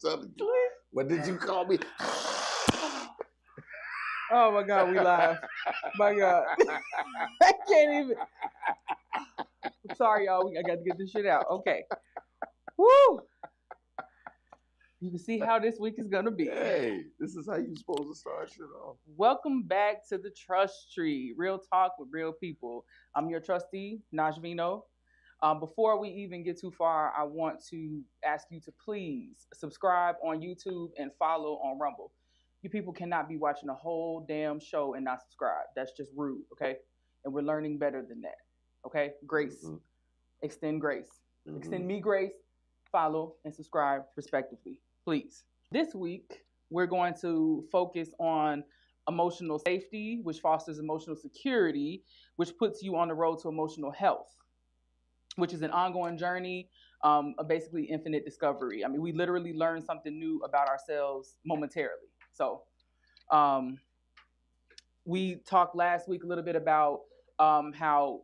telling you. What did you call me? Oh my God, we live. My God. I can't even. I'm sorry, y'all. I got to get this shit out. Okay. Woo! You can see how this week is going to be. Hey, this is how you supposed to start shit off. Welcome back to the Trust Tree. Real talk with real people. I'm your trustee, Nashvino. Before we even get too far, I want to ask you to please subscribe on YouTube and follow on Rumble. You people cannot be watching a whole damn show and not subscribe. That's just rude, okay? And we're learning better than that, okay? Grace. Mm-hmm. Extend grace. Mm-hmm. Extend me grace, follow, and subscribe respectively, please. This week, we're going to focus on emotional safety, which fosters emotional security, which puts you on the road to emotional health, which is an ongoing journey, basically infinite discovery. I mean, we literally learn something new about ourselves momentarily. So we talked last week a little bit about how,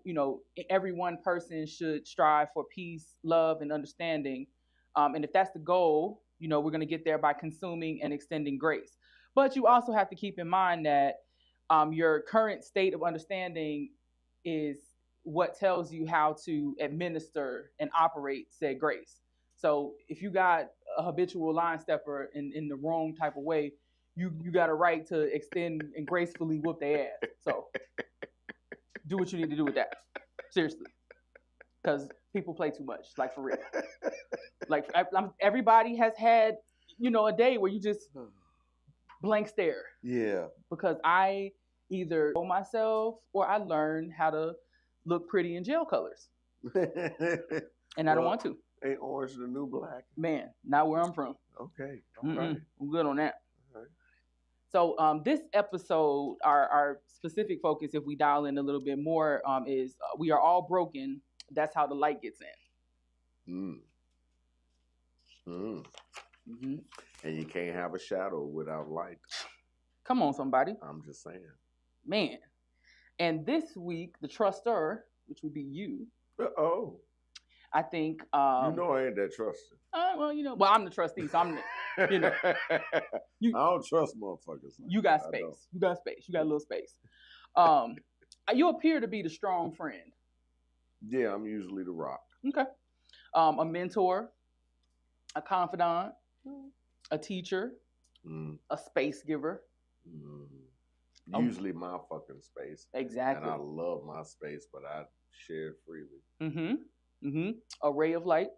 every one person should strive for peace, love, and understanding. And if that's the goal, we're going to get there by consuming and extending grace. But you also have to keep in mind that your current state of understanding is what tells you how to administer and operate said grace. So if you got a habitual line stepper in the wrong type of way, you got a right to extend and gracefully whoop their ass. So do what you need to do with that. Seriously. Because people play too much, like for real. Like everybody has had, a day where you just blank stare. Yeah. Because I either know myself or I learned how to look pretty in jail colors. And I don't want to. Ain't orange the new black? Man, not where I'm from. Okay. All right. I'm good on that. All right. So this episode, our specific focus, if we dial in a little bit more, is we are all broken. That's how the light gets in. Mm-hmm. And you can't have a shadow without light. Come on, somebody. I'm just saying. Man. And this week, the truster, which would be you. Uh-oh. I think... I ain't that trusted. Well, I'm the trustee, so I'm... I don't trust motherfuckers. You got space. You got space. You got a little space. You appear to be the strong friend. Yeah, I'm usually the rock. Okay. A mentor, a confidant, a teacher, a space giver. Usually my fucking space. Exactly. And I love my space, but I share it freely. A ray of light.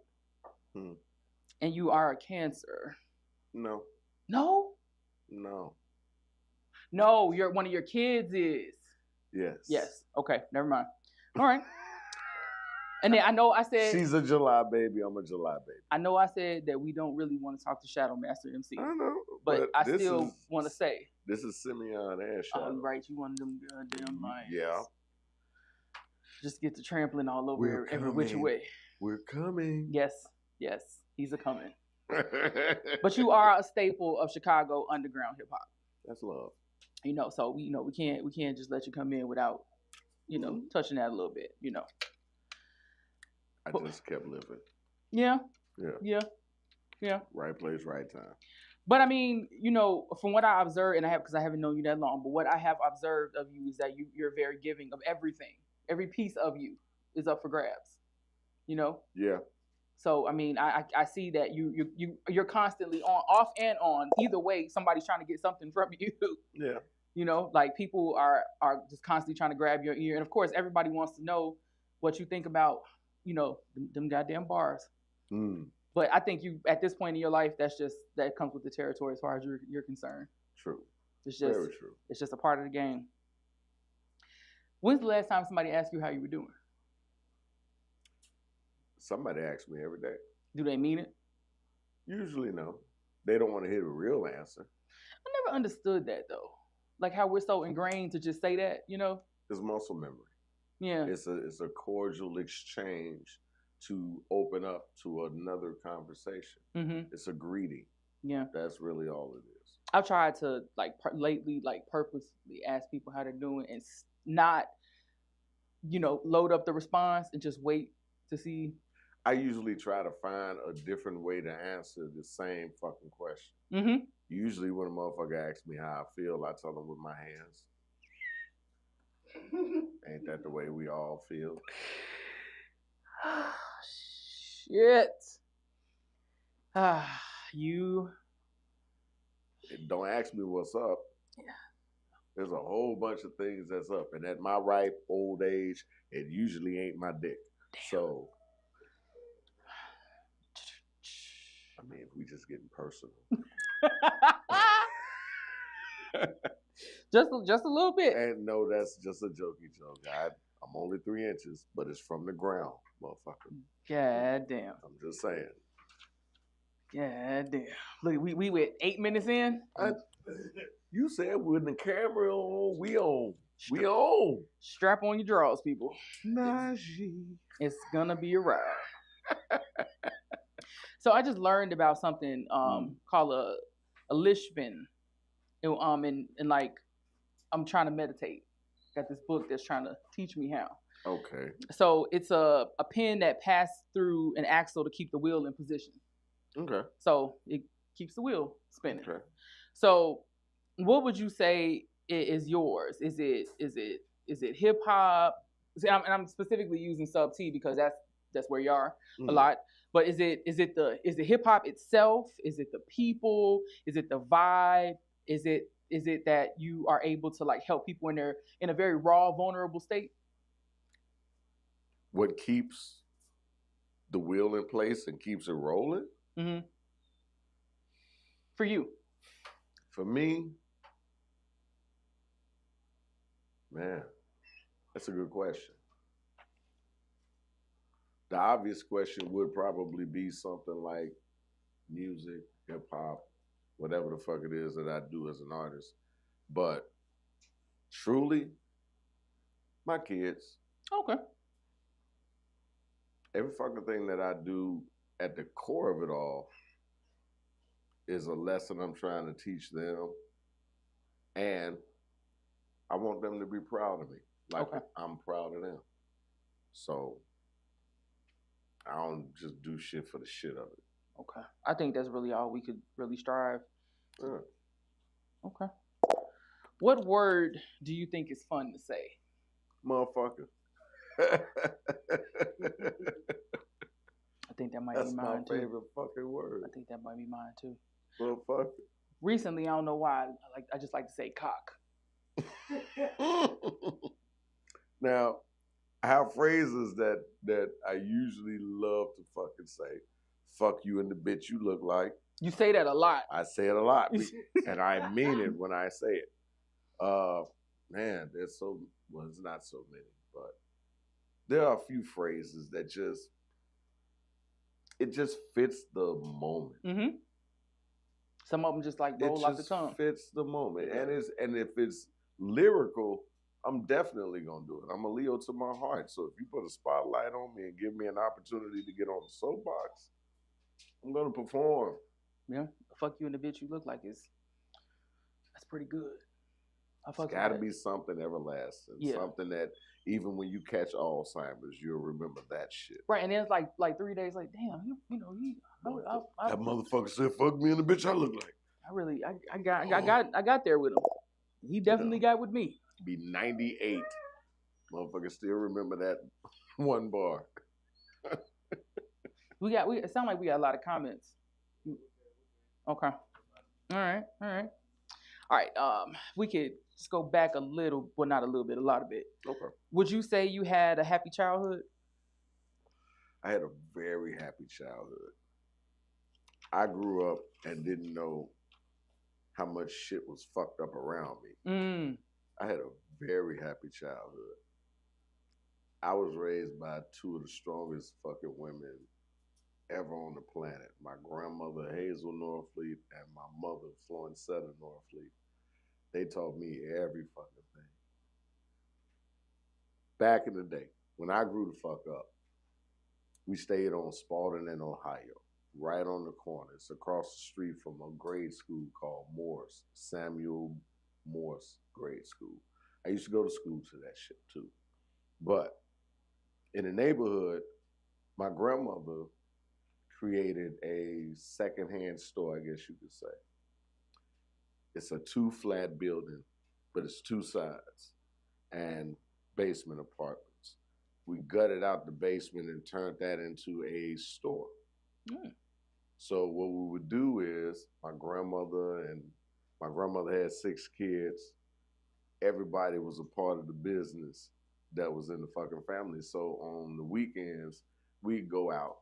And you are a Cancer. No. No? No. No, one of your kids is. Yes. Yes. Okay, never mind. All right. And then I know I said... She's a July baby. I'm a July baby. I know I said that we don't really want to talk to Shadow Master MC. I know. But I still want to say... This is Simeon and Shadow. Oh, right. You one of them goddamn lions. Yeah. Just get to trampling all over every which way. We're coming. Yes. Yes. He's a coming. But you are a staple of Chicago underground hip hop. That's love. So we can't just let you come in without, touching that a little bit, I just kept living. Yeah. Yeah. Yeah. Right place, right time. But I mean, from what I observed, and because I haven't known you that long, but what I have observed of you is that you're very giving of everything. Every piece of you is up for grabs. Yeah. So I mean, I see that you're constantly off and on. Either way, somebody's trying to get something from you. Yeah. Like people are just constantly trying to grab your ear, and of course, everybody wants to know what you think about, them goddamn bars. But I think you, at this point in your life, that comes with the territory as far as you're concerned. True. It's just very true. It's just a part of the game. When's the last time somebody asked you how you were doing? Somebody asks me every day. Do they mean it? Usually no. They don't want to hear the real answer. I never understood that though. Like how we're so ingrained to just say that, It's muscle memory. Yeah. It's a cordial exchange to open up to another conversation. It's a greeting. Yeah. That's really all it is. I've tried to lately purposely ask people how they're doing and not, load up the response and just wait to see. I usually try to find a different way to answer the same fucking question. Mm-hmm. Usually when a motherfucker asks me how I feel, I tell them with my hands. Ain't that the way we all feel? Shit. You. Don't ask me what's up. Yeah. There's a whole bunch of things that's up. And at my ripe old age, it usually ain't my dick. Damn. So, I mean, if we just getting personal. just a little bit. And no, that's just a jokey joke. I'm only 3 inches, but it's from the ground, motherfucker. God damn. I'm just saying. God damn. Look, we went 8 minutes in. You said when the camera on, we on. We on. Strap on your drawers, people. Najee. It's gonna be a ride. So I just learned about something called a lishvin. And like I'm trying to meditate. Got this book that's trying to teach me how. Okay. So it's a pin that passed through an axle to keep the wheel in position. Okay. So it keeps the wheel spinning. Okay. So what would you say is yours? Is it hip hop? I'm specifically using Sub T because that's where you are a lot. But is it the hip hop itself? Is it the people? Is it the vibe? Is it that you are able to like help people in a very raw, vulnerable state? What keeps the wheel in place and keeps it rolling? Mm-hmm. For you. For me, man, that's a good question. The obvious question would probably be something like music, hip hop, whatever the fuck it is that I do as an artist. But truly, my kids. Okay. Every fucking thing that I do at the core of it all is a lesson I'm trying to teach them. And I want them to be proud of me. Like I'm proud of them. So I don't just do shit for the shit of it. Okay. I think that's really all we could really strive. Yeah. Okay. What word do you think is fun to say? Motherfucker. I think that might be mine too. That's my favorite fucking word. I think that might be mine too. Motherfucker. Recently, I don't know why, I just like to say cock. Now, I have phrases that I usually love to fucking say. Fuck you and the bitch you look like. You say that a lot. I say it a lot. And I mean it when I say it. Man, there's it's not so many, but there are a few phrases that it just fits the moment. Mm-hmm. Some of them just like roll off the tongue. It fits the moment. And if it's lyrical, I'm definitely gonna do it. I'm a Leo to my heart. So if you put a spotlight on me and give me an opportunity to get on the soapbox, I'm gonna perform. Yeah. Fuck you and the bitch you look like that's pretty good. It's gotta be something everlasting. Yeah. Something that even when you catch Alzheimer's, you'll remember that shit. Right, and then it's like 3 days like, damn, that motherfucker said, "Fuck me and the bitch I look like." I got there with him. He definitely got with me. Be 98. Motherfucker still remember that one bar. It sounds like we got a lot of comments. Okay. All right. We could just go back a little, well, not a little bit, a lot of it. Okay. Would you say you had a happy childhood? I had a very happy childhood. I grew up and didn't know how much shit was fucked up around me. I had a very happy childhood. I was raised by two of the strongest fucking women ever on the planet. My grandmother, Hazel Norfleet, and my mother, Florencetta Norfleet. They taught me every fucking thing. Back in the day, when I grew the fuck up, we stayed on Spalding in Ohio, right on the corner. It's across the street from a grade school called Morse, Samuel Morse Grade School. I used to go to school to that shit too. But in the neighborhood, My grandmother created a secondhand store, I guess you could say. It's a two flat building, but it's two sides and basement apartments. We gutted out the basement and turned that into a store. Mm. So what we would do is my grandmother had six kids. Everybody was a part of the business that was in the fucking family. So on the weekends, we'd go out,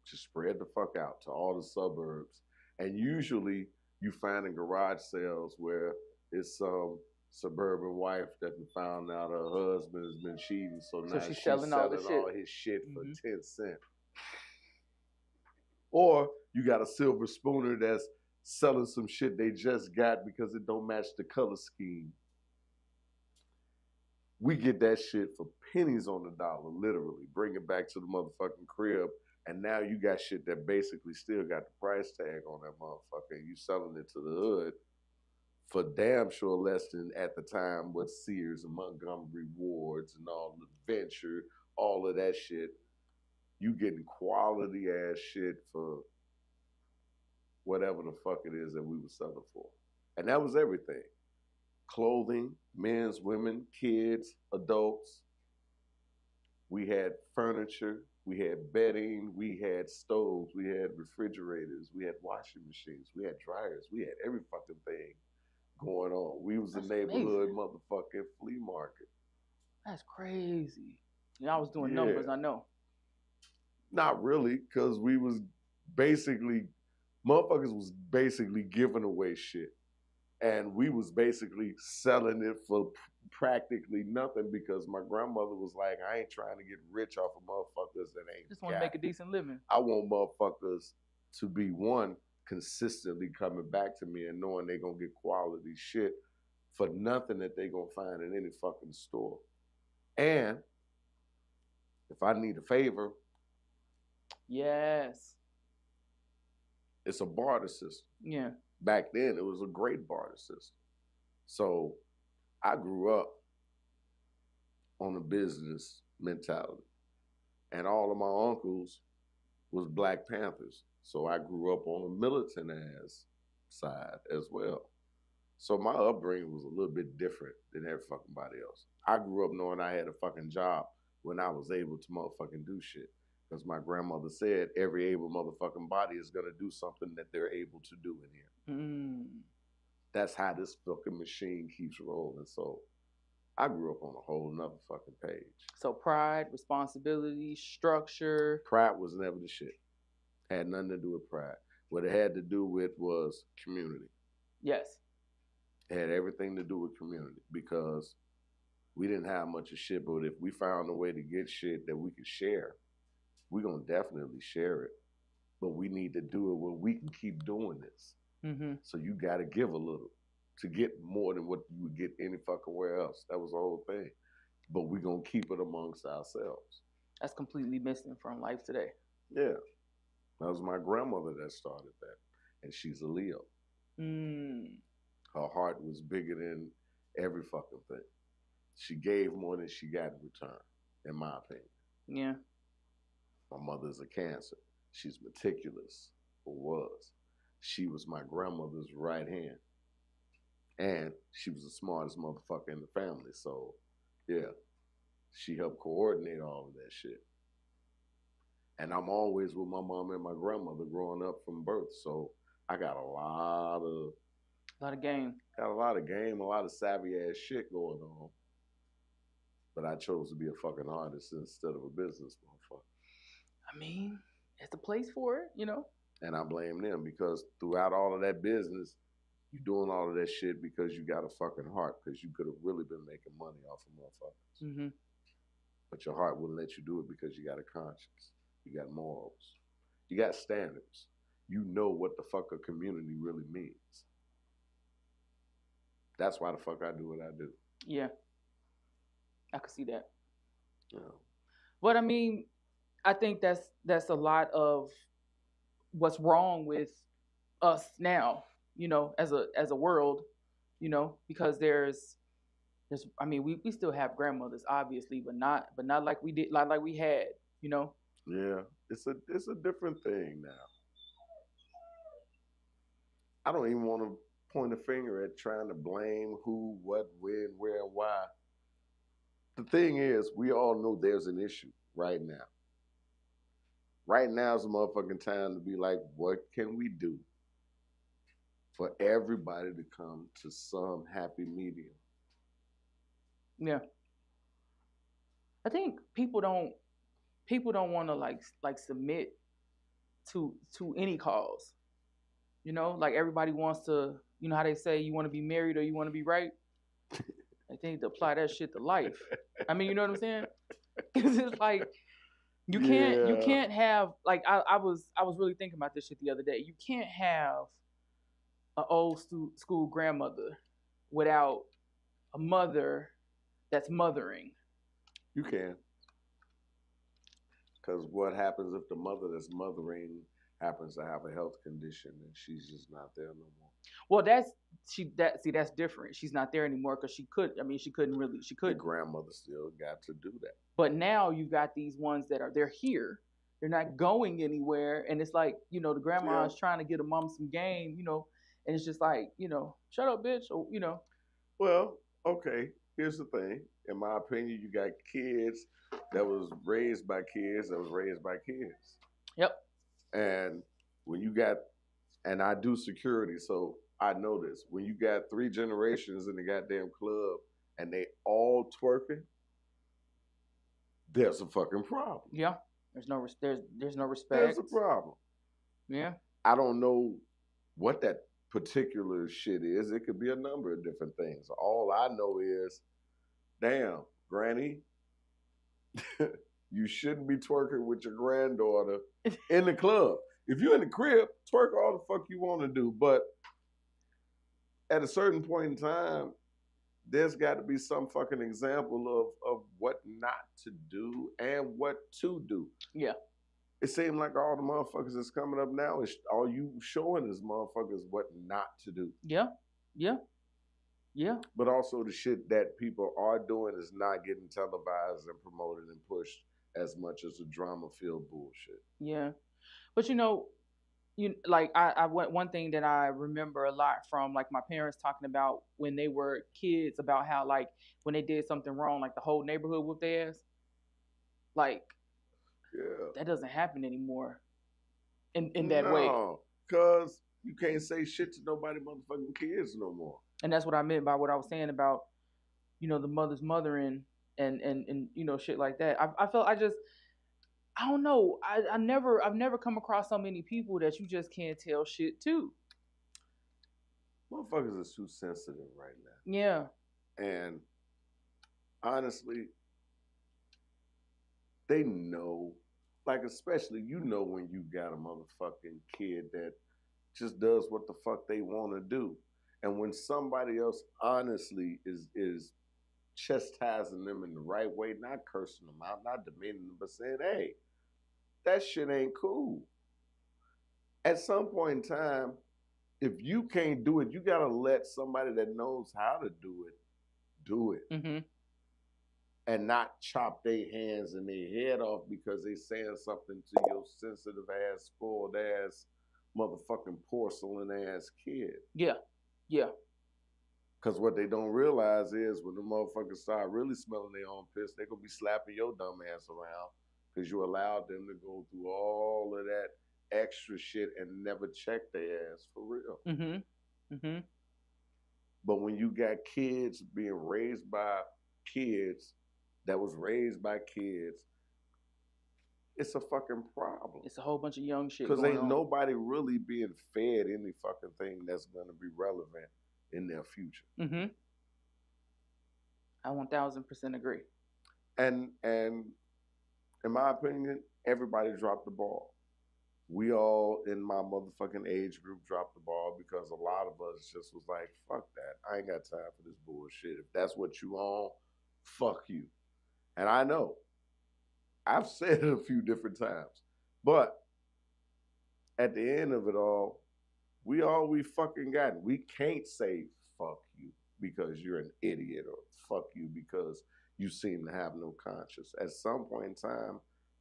just spread the fuck out to all the suburbs. And usually you find in garage sales where it's some suburban wife that found out her husband has been cheating. So now she's she's selling all the selling all shit. his shit for Mhm. 10 cents. Or you got a silver spooner that's selling some shit they just got because it don't match the color scheme. We get that shit for pennies on the dollar, literally. Bring it back to the motherfucking crib. And now you got shit that basically still got the price tag on that motherfucker. And you selling it to the hood for damn sure less than at the time what Sears and Montgomery Wards and all the Venture, all of that shit. You getting quality ass shit for whatever the fuck it is that we were selling for. And that was everything. Clothing, men's, women, kids, adults. We had furniture, we had bedding, we had stoves, we had refrigerators, we had washing machines, we had dryers, we had every fucking thing going on. We was a neighborhood motherfucking flea market. That's crazy. Yeah, I was doing Yeah. numbers, I know. Not really, because we was basically, motherfuckers was basically giving away shit. And we was basically selling it for practically nothing because my grandmother was like, I ain't trying to get rich off of motherfuckers that ain't Just want to make a decent living. I want motherfuckers to be one, consistently coming back to me and knowing they gonna get quality shit for nothing that they gonna find in any fucking store. And if I need a favor, yes, it's a barter system. Yeah. Back then, it was a great barter system. So I grew up on a business mentality. And all of my uncles was Black Panthers. So I grew up on a militant ass side as well. So my upbringing was a little bit different than every fucking body else. I grew up knowing I had a fucking job when I was able to motherfucking do shit. Because my grandmother said every able motherfucking body is gonna do something that they're able to do in here. Mm. That's how this fucking machine keeps rolling. So I grew up on a whole nother fucking page. So pride, responsibility, structure. Pride was never the shit. Had nothing to do with pride. What it had to do with was community. Yes. It had everything to do with community because we didn't have much of shit, but if we found a way to get shit that we could share, we're going to definitely share it. But we need to do it where we can keep doing this. Mm-hmm. So you got to give a little to get more than what you would get any fucking where else. That was the whole thing. But we're going to keep it amongst ourselves. That's completely missing from life today. Yeah. That was my grandmother that started that. And she's a Leo. Mm. Her heart was bigger than every fucking thing. She gave more than she got in return, in my opinion. Yeah. My mother's a Cancer. She's meticulous, or was. She was my grandmother's right hand. And she was the smartest motherfucker in the family. So, yeah, she helped coordinate all of that shit. And I'm always with my mom and my grandmother growing up from birth. So I got a lot of game. Got a lot of game, a lot of savvy ass shit going on. But I chose to be a fucking artist instead of a business motherfucker. I mean, it's a place for it, you know? And I blame them because throughout all of that business, you're doing all of that shit because you got a fucking heart, because you could have really been making money off of motherfuckers. Mm-hmm. But your heart wouldn't let you do it because you got a conscience. You got morals. You got standards. You know what the fuck a community really means. That's why the fuck I do what I do. Yeah. I could see that. Yeah. But I mean, I think that's a lot of what's wrong with us now, you know, as a world, you know, because there's I mean, we still have grandmothers obviously, but not like we did, like we had, you know. Yeah. it's a different thing now. I don't even want to point a finger at trying to blame who, what, when, where, why. The thing is, we all know there's an issue right now. Right now is a motherfucking time to be like, what can we do for everybody to come to some happy medium? Yeah. I think people don't want to like submit to any cause. You know, like everybody wants to, you know how they say you want to be married or you want to be right? I think to apply that shit to life. I mean, you know what I'm saying? It's like you Yeah, can't have like I was really thinking about this shit the other day. You can't have an old school grandmother without a mother that's mothering. you can. Because what happens if the mother that's mothering happens to have a health condition and she's just not there no more? Well, that's different. She's not there anymore because she could. I mean, she couldn't really. She The couldn't. grandmother still got to do that. But now you've got these ones that they're here. They're not going anywhere, and it's like the grandma Yeah. is trying to get a mom some game, and it's just like shut up, bitch, or. Well, okay. Here's the thing. In my opinion, you got kids that was raised by kids that was raised by kids. Yep. And when you got, and I do security, so I know this. When you got three generations in the goddamn club and they all twerking, there's a fucking problem. Yeah. There's no respect. There's a problem. Yeah. I don't know what that particular shit is. It could be a number of different things. All I know is, damn, Granny, you shouldn't be twerking with your granddaughter in the club. If you're in the crib, twerk all the fuck you want to do. But at a certain point in time, there's got to be some fucking example of what not to do and what to do. Yeah. It seems like all the motherfuckers that's coming up now is all you showing is motherfuckers what not to do. Yeah. Yeah. Yeah. But also the shit that people are doing is not getting televised and promoted and pushed as much as the drama filled bullshit. Yeah. But like I one thing that I remember a lot from like my parents talking about when they were kids about how like when they did something wrong, like the whole neighborhood whooped their ass. Like that doesn't happen anymore in that way. No, because you can't say shit to nobody motherfucking kids no more. And that's what I meant by what I was saying about, the mother's mothering and shit like that. I felt I don't know. I've never come across so many people that you just can't tell shit to. Motherfuckers are too sensitive right now. Yeah. And honestly, they know, like especially when you got a motherfucking kid that just does what the fuck they want to do. And when somebody else honestly is chastising them in the right way, not cursing them out, not demeaning them, but saying, hey, that shit ain't cool. At some point in time, if you can't do it, you gotta let somebody that knows how to do it. Mm-hmm. And not chop their hands and their head off because they saying something to your sensitive ass, spoiled ass, motherfucking porcelain ass kid. Yeah. Yeah. Because what they don't realize is when the motherfuckers start really smelling their own piss, they're going to be slapping your dumb ass around because you allowed them to go through all of that extra shit and never check their ass for real. Mm-hmm. Mm-hmm. But when you got kids being raised by kids that was raised by kids, it's a fucking problem. It's a whole bunch of young shit. Because ain't nobody really being fed any fucking thing that's going to be relevant in their future. Mm-hmm. I 1000% agree. And in my opinion, everybody dropped the ball. We all in my motherfucking age group dropped the ball because a lot of us just was like, fuck that. I ain't got time for this bullshit. If that's what you on, fuck you. And I know. I've said it a few different times. But at the end of it all we fucking got. We can't say fuck you because you're an idiot or fuck you because you seem to have no conscience. At some point in time,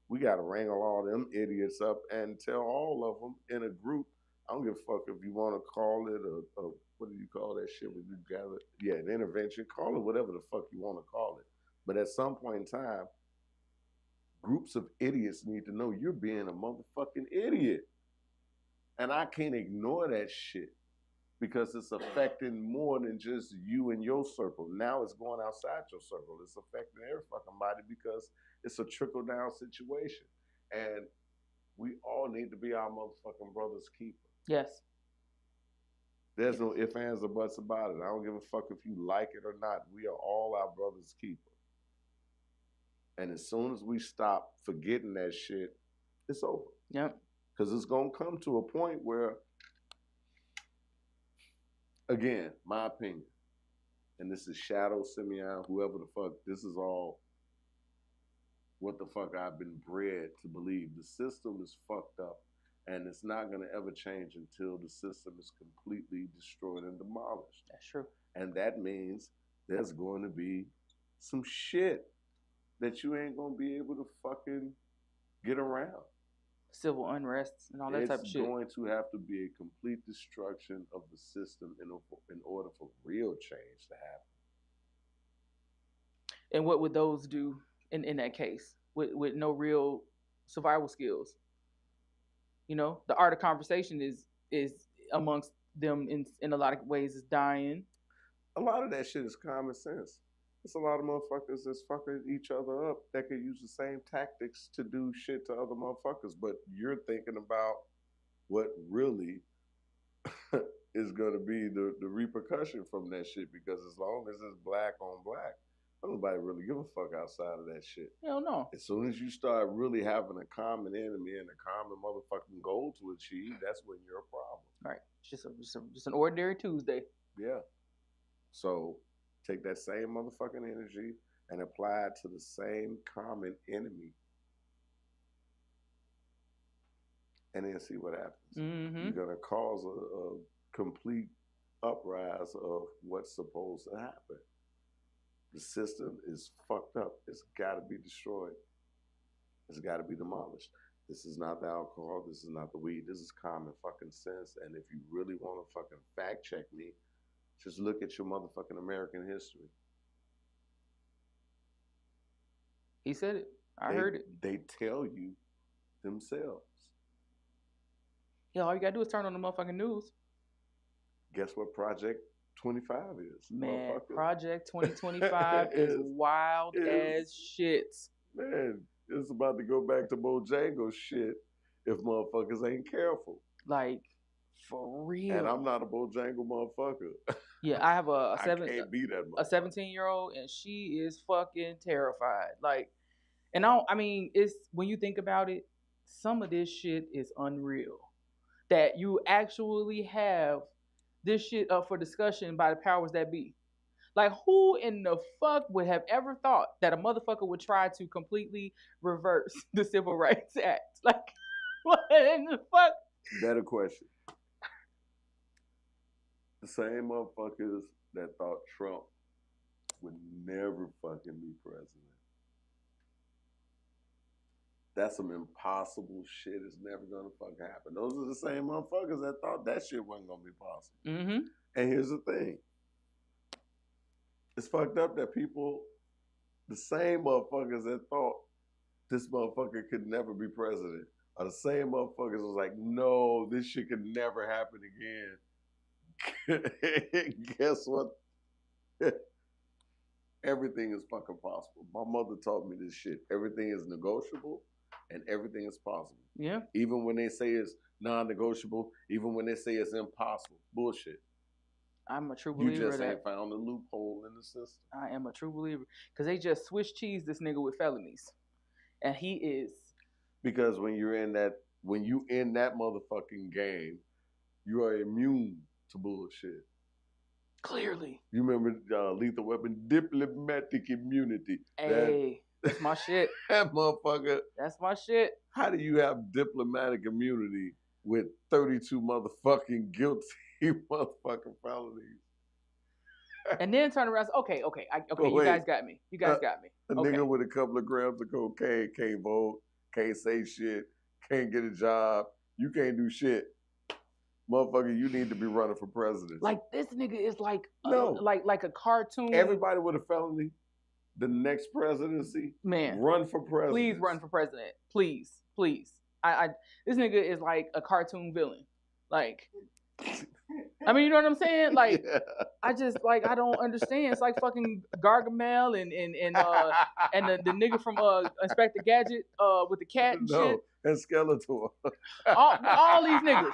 We got to wrangle all them idiots up and tell all of them in a group. I don't give a fuck if you want to call it a what do you call that shit when you gather? Yeah, an intervention. Call it whatever the fuck you want to call it. But at some point in time, groups of idiots need to know you're being a motherfucking idiot. And I can't ignore that shit because it's affecting more than just you and your circle. Now it's going outside your circle. It's affecting every fucking body because it's a trickle down situation. And we all need to be our motherfucking brother's keeper. Yes. There's no ifs, ands, or buts about it. I don't give a fuck if you like it or not. We are all our brother's keeper. And as soon as we stop forgetting that shit, it's over. Yep. Because it's going to come to a point where, again, my opinion, and this is Shadow, Simeon, whoever the fuck, this is all what the fuck I've been bred to believe. The system is fucked up, and it's not going to ever change until the system is completely destroyed and demolished. That's true. And that means there's going to be some shit that you ain't going to be able to fucking get around. Civil unrest and all that type of shit. It's going to have to be a complete destruction of the system in order for real change to happen. And what would those do in that case with no real survival skills? You know, the art of conversation is amongst them in a lot of ways is dying. A lot of that shit is common sense. It's a lot of motherfuckers that's fucking each other up that could use the same tactics to do shit to other motherfuckers. But you're thinking about what really is going to be the repercussion from that shit. Because as long as it's black on black, nobody really give a fuck outside of that shit. Hell no. As soon as you start really having a common enemy and a common motherfucking goal to achieve, that's when you're a problem. Right. It's just an ordinary Tuesday. Yeah. So take that same motherfucking energy and apply it to the same common enemy. And then see what happens. Mm-hmm. You're going to cause a complete uprise of what's supposed to happen. The system is fucked up. It's got to be destroyed. It's got to be demolished. This is not the alcohol. This is not the weed. This is common fucking sense. And if you really want to fucking fact check me, just look at your motherfucking American history. He said it. I heard it. They tell you themselves. Yeah, all you gotta do is turn on the motherfucking news. Guess what Project 25 is? Man, Project 2025 is wild as shit. Man, it's about to go back to Bojangles shit if motherfuckers ain't careful. Like, for real. And I'm not a Bojangle motherfucker. Yeah, I have a 17-year-old, and she is fucking terrified. Like, and I mean, it's when you think about it, some of this shit is unreal. That you actually have this shit up for discussion by the powers that be. Like, who in the fuck would have ever thought that a motherfucker would try to completely reverse the Civil Rights Act? Like, what in the fuck? Better question. The same motherfuckers that thought Trump would never fucking be president. That's some impossible shit. It's never gonna fucking happen. Those are the same motherfuckers that thought that shit wasn't gonna be possible. Mm-hmm. And here's the thing. It's fucked up that people, the same motherfuckers that thought this motherfucker could never be president, are the same motherfuckers was like, no, this shit could never happen again. Guess what? Everything is fucking possible. My mother taught me this shit. Everything is negotiable and everything is possible. Yeah. Even when they say it's non-negotiable, even when they say it's impossible. Bullshit. I'm a true believer. You just ain't found a loophole in the system. I am a true believer. Because they just Swiss cheese this nigga with felonies. And he is. Because when you in that motherfucking game, you are immune to bullshit. Clearly. You remember Lethal Weapon? Diplomatic immunity. Hey, that's my shit. That motherfucker. That's my shit. How do you have diplomatic immunity with 32 motherfucking guilty motherfucking felonies? And then turn around and say, okay, you guys got me. You guys got me. A nigga with a couple of grams of cocaine can't vote. can't say shit, can't get a job, you can't do shit. Motherfucker, you need to be running for president. Like this nigga is like no, like a cartoon. Everybody with a felony, the next presidency, man, run for president. Please run for president. Please. I this nigga is like a cartoon villain. Like, I mean, you know what I'm saying? Like, yeah. I just like I don't understand. It's like fucking Gargamel and the nigga from Inspector Gadget with the cat and shit. And Skeletor. all these niggas.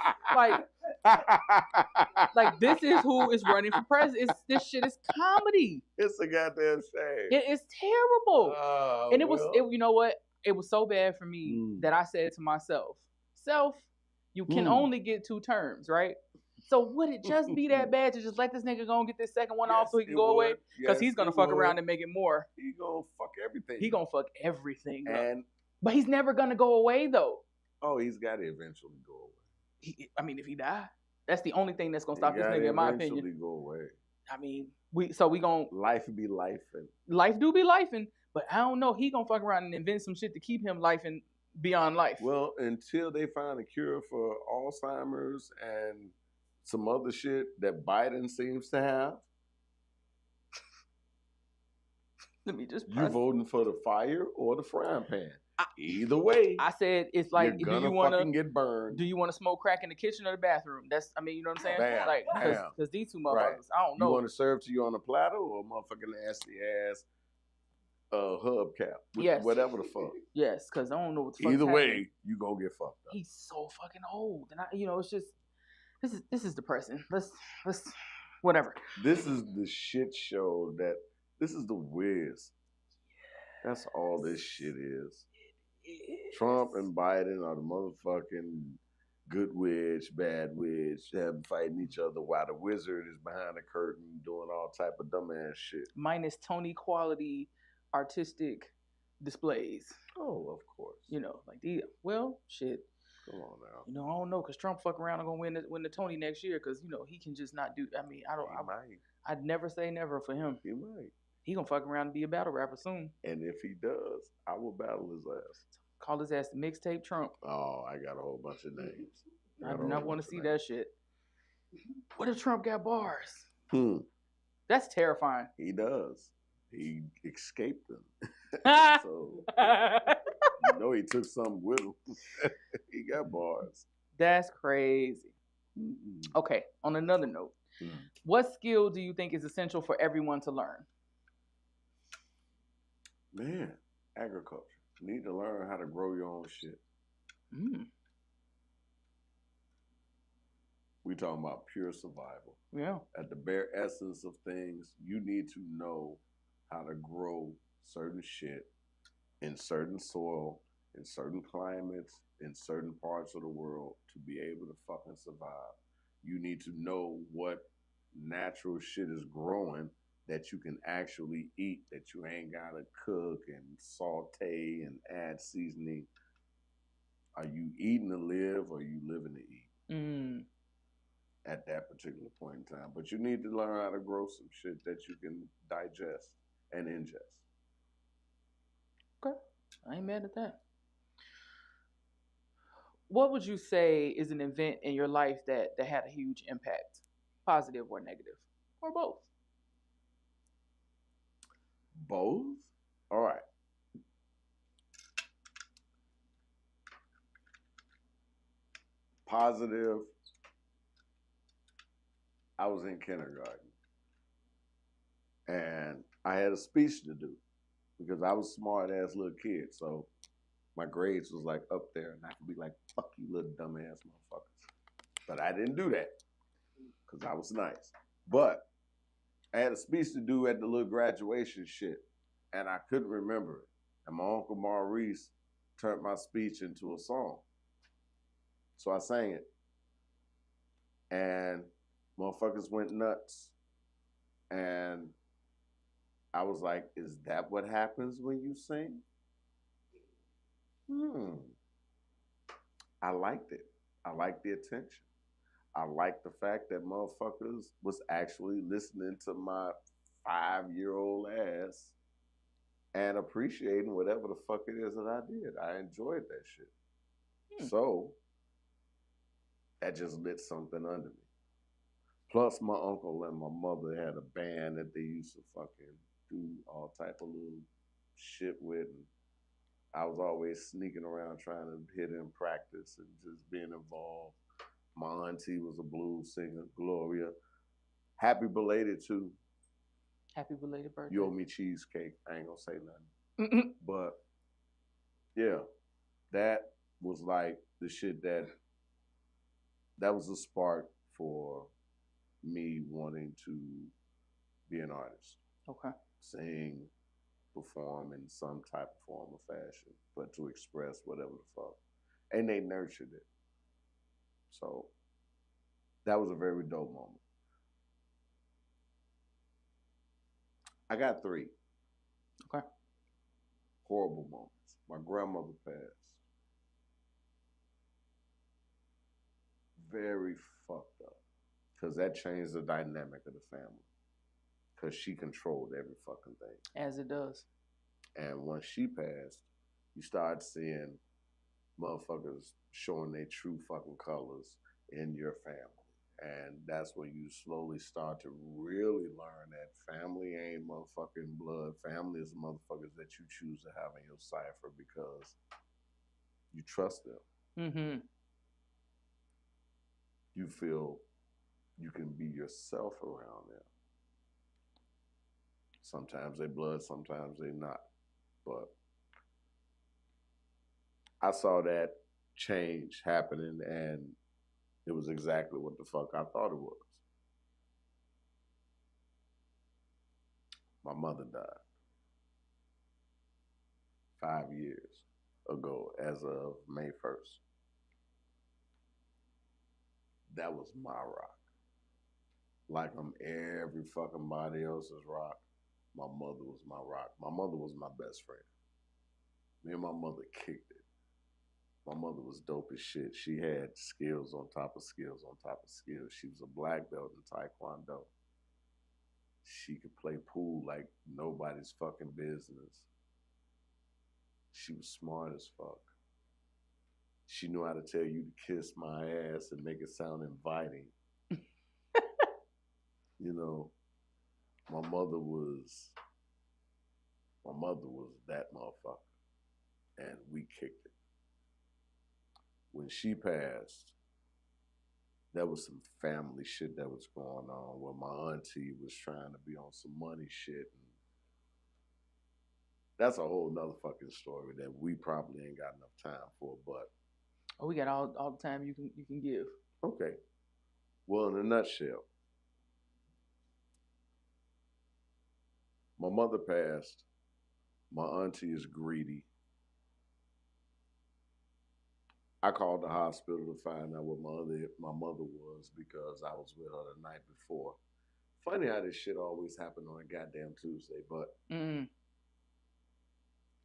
Like this is who is running for president. This shit is comedy. It's a goddamn shame. It is terrible. And it was you know what? It was so bad for me that I said to myself, you can only get 2 terms, right? So would it just be that bad to just let this nigga go and get this second one off so he can go away? Because he's gonna fuck around and make it more. He gonna fuck everything. He gonna fuck everything up. But he's never gonna go away though. Oh, he's gotta eventually go away. I mean, if he die, that's the only thing that's gonna stop this nigga, in my opinion. Eventually go away. I mean, we gonna life be lifing. Life do be lifing, but I don't know. He gonna fuck around and invent some shit to keep him lifing beyond life. Well, until they find a cure for Alzheimer's and some other shit that Biden seems to have. Let me just. You voting for the fire or the frying pan? Either way, I said it's like, do you want to get burned? Do you want to smoke crack in the kitchen or the bathroom? That's, I mean, you know what I'm saying? Bam, like, because these two motherfuckers, right. I don't know. You want to serve to you on a platter or a motherfucking nasty ass hubcap? Yes, whatever the fuck. Yes, because I don't know what the fuck. Either way, you gonna get fucked up. He's so fucking old, and it's just this is depressing. Let's whatever. This is the shit show that this is the Wiz. That's all this shit is. Trump and Biden are the motherfucking good witch, bad witch, them fighting each other while the wizard is behind the curtain doing all type of dumbass shit. Minus Tony quality artistic displays. Oh, of course. Like shit. Come on now. I don't know, because Trump fuck around and gonna win the Tony next year, because he can just not do. I mean, I'd never say never for him. He might. He gonna fuck around and be a battle rapper soon. And if he does, I will battle his ass. Call his ass the mixtape Trump. Oh, I got a whole bunch of names. I do not want to see that shit. What if Trump got bars? That's terrifying. He does. He escaped them. So, he took something with him. He got bars. That's crazy. Okay, on another note, what skill do you think is essential for everyone to learn? Man, agriculture. You need to learn how to grow your own shit. We talking about pure survival. Yeah. At the bare essence of things, you need to know how to grow certain shit in certain soil, in certain climates, in certain parts of the world to be able to fucking survive. You need to know what natural shit is growing that you can actually eat, that you ain't gotta cook and saute and add seasoning. Are you eating to live or are you living to eat? At that particular point in time. But you need to learn how to grow some shit that you can digest and ingest. Okay. I ain't mad at that. What would you say is an event in your life that had a huge impact, positive or negative, or both? Both? All right. Positive. I was in kindergarten and I had a speech to do because I was a smart ass little kid. So my grades was like up there and I could be like, fuck you little dumbass motherfuckers. But I didn't do that because I was nice. But I had a speech to do at the little graduation shit and I couldn't remember it. And my Uncle Maurice turned my speech into a song. So I sang it. And motherfuckers went nuts. And I was like, is that what happens when you sing? I liked it. I liked the attention. I liked the fact that motherfuckers was actually listening to my 5-year-old ass and appreciating whatever the fuck it is that I did. I enjoyed that shit. Hmm. So that just lit something under me. Plus, my uncle and my mother had a band that they used to fucking do all type of little shit with. And I was always sneaking around trying to hit in practice and just being involved. My auntie was a blues singer, Gloria. Happy belated too. Happy belated birthday. You owe me cheesecake. I ain't gonna say nothing. But yeah, that was like the shit that was a spark for me wanting to be an artist. Okay. Sing, perform in some type of form or fashion, but to express whatever the fuck. And they nurtured it. So that was a very dope moment. I got three. Okay. Horrible moments. My grandmother passed. Very fucked up. Because that changed the dynamic of the family. Because she controlled every fucking thing. As it does. And once she passed, you start seeing motherfuckers showing their true fucking colors in your family. And that's when you slowly start to really learn that family ain't motherfucking blood. Family is motherfuckers that you choose to have in your cipher because you trust them. Mm-hmm. You feel you can be yourself around them. Sometimes they blood, sometimes they not. But I saw that change happening, and it was exactly what the fuck I thought it was. My mother died 5 years ago as of May 1st. That was my rock. Like I'm every fucking body else's rock. My mother was my rock. My mother was my best friend. Me and my mother kicked it. My mother was dope as shit. She had skills on top of skills on top of skills. She was a black belt in Taekwondo. She could play pool like nobody's fucking business. She was smart as fuck. She knew how to tell you to kiss my ass and make it sound inviting. You know, my mother was that motherfucker. And we kicked it. When she passed, there was some family shit that was going on where my auntie was trying to be on some money shit. And that's a whole nother fucking story that we probably ain't got enough time for, but we got all the time you can give. Okay. Well, in a nutshell, my mother passed. My auntie is greedy. I called the hospital to find out what my mother was because I was with her the night before. Funny how this shit always happened on a goddamn Tuesday, but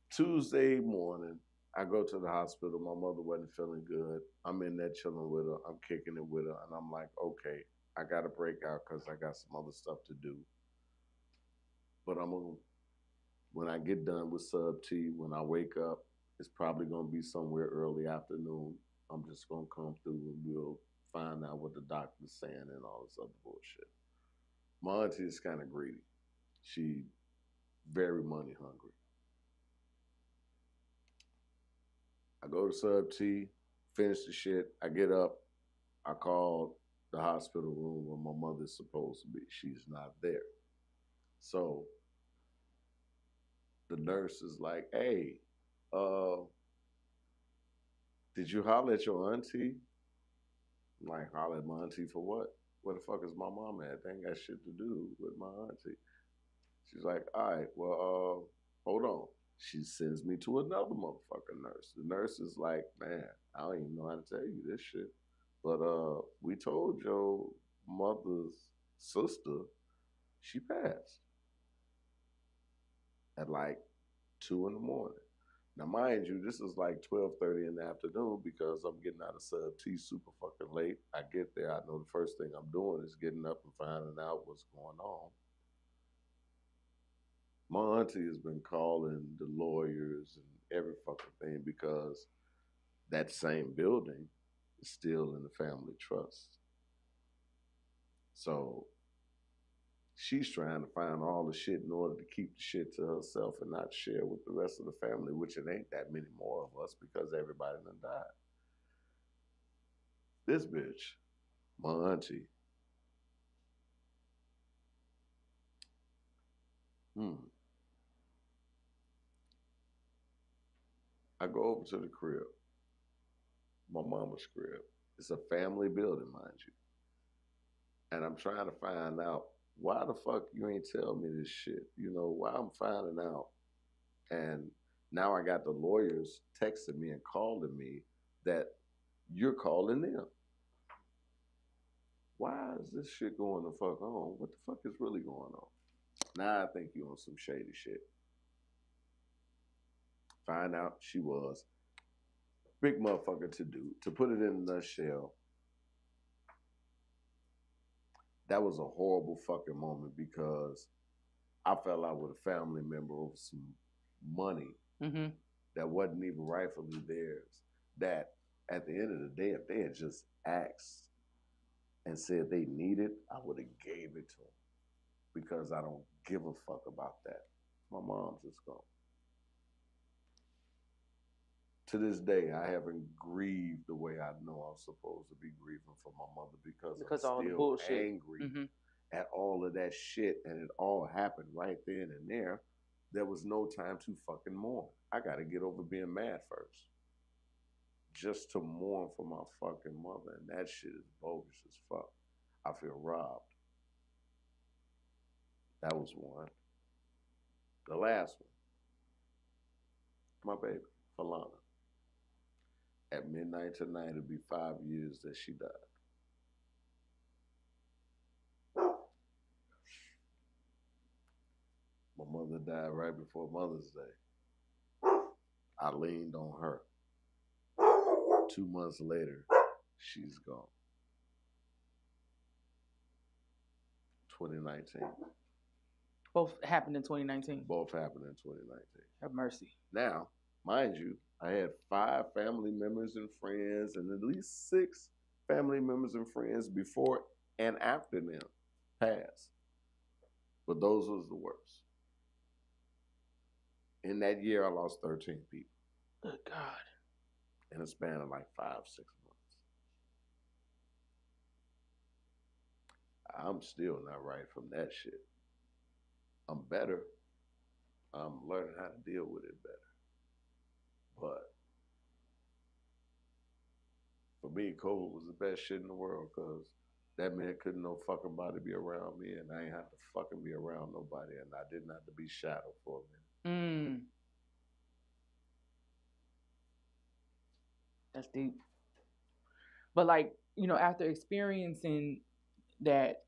Tuesday morning, I go to the hospital. My mother wasn't feeling good. I'm in there chilling with her. I'm kicking it with her. And I'm like, okay, I got to break out because I got some other stuff to do. But when I get done with sub T, when I wake up, it's probably going to be somewhere early afternoon. I'm just going to come through and we'll find out what the doctor's saying and all this other bullshit. My auntie is kind of greedy. She very money hungry. I go to sub T, finish the shit. I get up. I call the hospital room where my mother's supposed to be. She's not there. So the nurse is like, hey, did you holler at your auntie? I'm like, holler at my auntie for what? Where the fuck is my mom at? They ain't got shit to do with my auntie. She's like, all right, well, hold on. She sends me to another motherfucking nurse. The nurse is like, man, I don't even know how to tell you this shit. But we told your mother's sister she passed at like 2 in the morning. Now, mind you, this is like 12:30 in the afternoon because I'm getting out of sub T super fucking late. I get there, I know the first thing I'm doing is getting up and finding out what's going on. My auntie has been calling the lawyers and every fucking thing because that same building is still in the family trust. So she's trying to find all the shit in order to keep the shit to herself and not share with the rest of the family, which it ain't that many more of us because everybody done died. This bitch, my auntie, hmm, I go over to the crib, my mama's crib. It's a family building, mind you. And I'm trying to find out why the fuck you ain't tell me this shit. You know, why I'm finding out. And now I got the lawyers texting me and calling me that you're calling them. Why is this shit going the fuck on? What the fuck is really going on? Now I think you on some shady shit. Find out she was. Big motherfucker to do. To put it in a nutshell, that was a horrible fucking moment because I fell out with a family member over some money that wasn't even rightfully theirs. That at the end of the day, if they had just asked and said they need it, I would have gave it to them because I don't give a fuck about that. My mom's just gone. To this day, I haven't grieved the way I know I'm supposed to be grieving for my mother because I'm all the still bullshit. angry at all of that shit, and it all happened right then and there. There was no time to fucking mourn. I got to get over being mad first, just to mourn for my fucking mother, and that shit is bogus as fuck. I feel robbed. That was one. The last one, my baby, Falana. At midnight tonight, it'll be 5 years that she died. My mother died right before Mother's Day. I leaned on her. 2 months later, she's gone. 2019. Both happened in 2019. Both happened in 2019. Have mercy. Now, mind you, I had 5 family members and friends, and at least 6 family members and friends before and after them passed. But those was the worst. In that year, I lost 13 people. Good God. In a span of like 5-6 months. I'm still not right from that shit. I'm better. I'm learning how to deal with it better. But for me, COVID was the best shit in the world because that man couldn't no fucking body be around me, and I ain't have to fucking be around nobody, and I didn't have to be shadowed for a minute. That's deep. But like, you know, after experiencing that,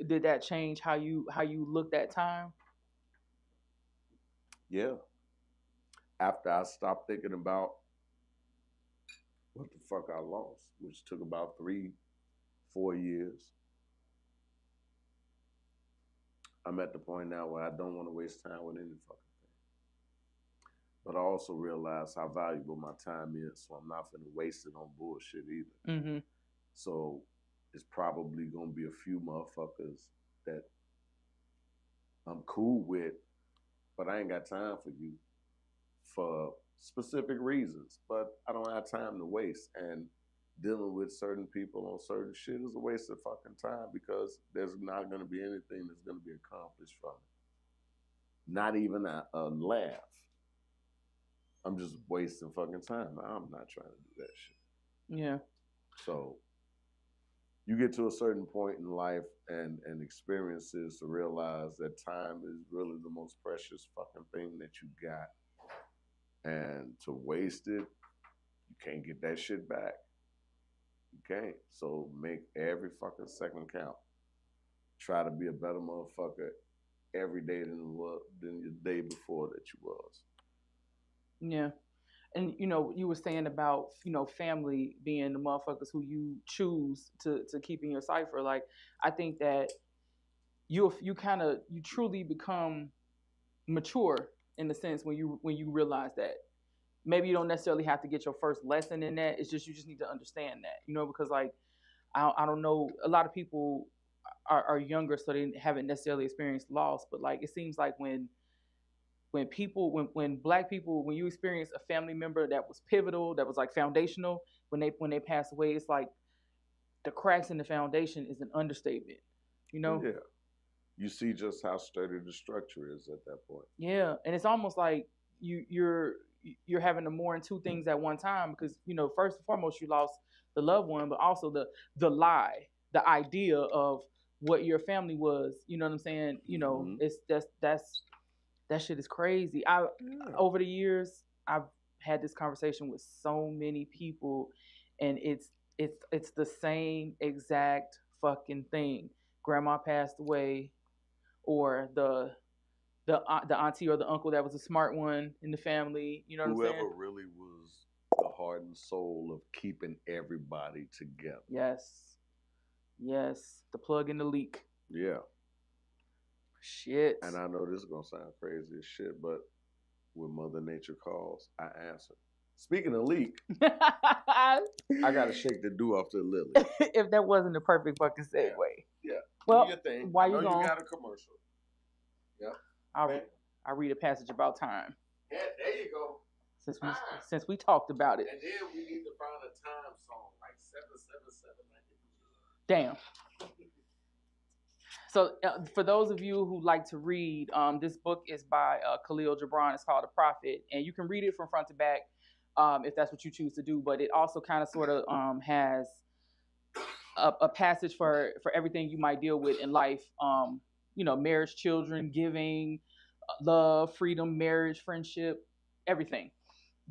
did that change how you looked at time? Yeah. After I stopped thinking about what the fuck I lost, which took about 3-4 years, I'm at the point now where I don't want to waste time with any fucking thing. But I also realize how valuable my time is, so I'm not going to waste it on bullshit either. So it's probably going to be a few motherfuckers that I'm cool with, but I ain't got time for you for specific reasons. But I don't have time to waste, and dealing with certain people on certain shit is a waste of fucking time because there's not going to be anything that's going to be accomplished from it. Not even a laugh. I'm just wasting fucking time. I'm not trying to do that shit. Yeah. So you get to a certain point in life and experiences to realize that time is really the most precious fucking thing that you got. And to waste it, you can't get that shit back. You can't. So make every fucking second count. Try to be a better motherfucker every day than the day before that you was. Yeah. And you know, you were saying about, you know, family being the motherfuckers who you choose to keep in your cipher. Like, I think that you truly become mature in the sense when you realize that maybe you don't necessarily have to get your first lesson in that. It's just you just need to understand that, because like I don't know, a lot of people are younger, so they haven't necessarily experienced loss, but like it seems like when black people, when you experience a family member that was pivotal, that was like foundational, when they pass away, it's like the cracks in the foundation is an understatement, Yeah. You see just how sturdy the structure is at that point. Yeah, and it's almost like you're having to mourn two things at one time because first and foremost you lost the loved one, but also the lie, the idea of what your family was. You know what I'm saying? It's that shit is crazy. Over the years I've had this conversation with so many people, and it's the same exact fucking thing. Grandma passed away, or the auntie or the uncle that was a smart one in the family. You know what I'm saying? Whoever really was the heart and soul of keeping everybody together. Yes, the plug in the leak. Yeah. Shit. And I know this is gonna sound crazy as shit, but when Mother Nature calls, I answer. Speaking of leak, I gotta shake the dew off the lily. If that wasn't the perfect fucking segue. Yeah. Well, do your thing. Why you going? You got a commercial. Yeah. I read a passage about time. Yeah, there you go. Since we talked about it. And then we need to find a time song like 777. Damn. So for those of you who like to read, this book is by Khalil Gibran. It's called The Prophet, and you can read it from front to back if that's what you choose to do. But it also kind of sort of has a passage for everything you might deal with in life. Marriage, children, giving, love, freedom, marriage, friendship, everything.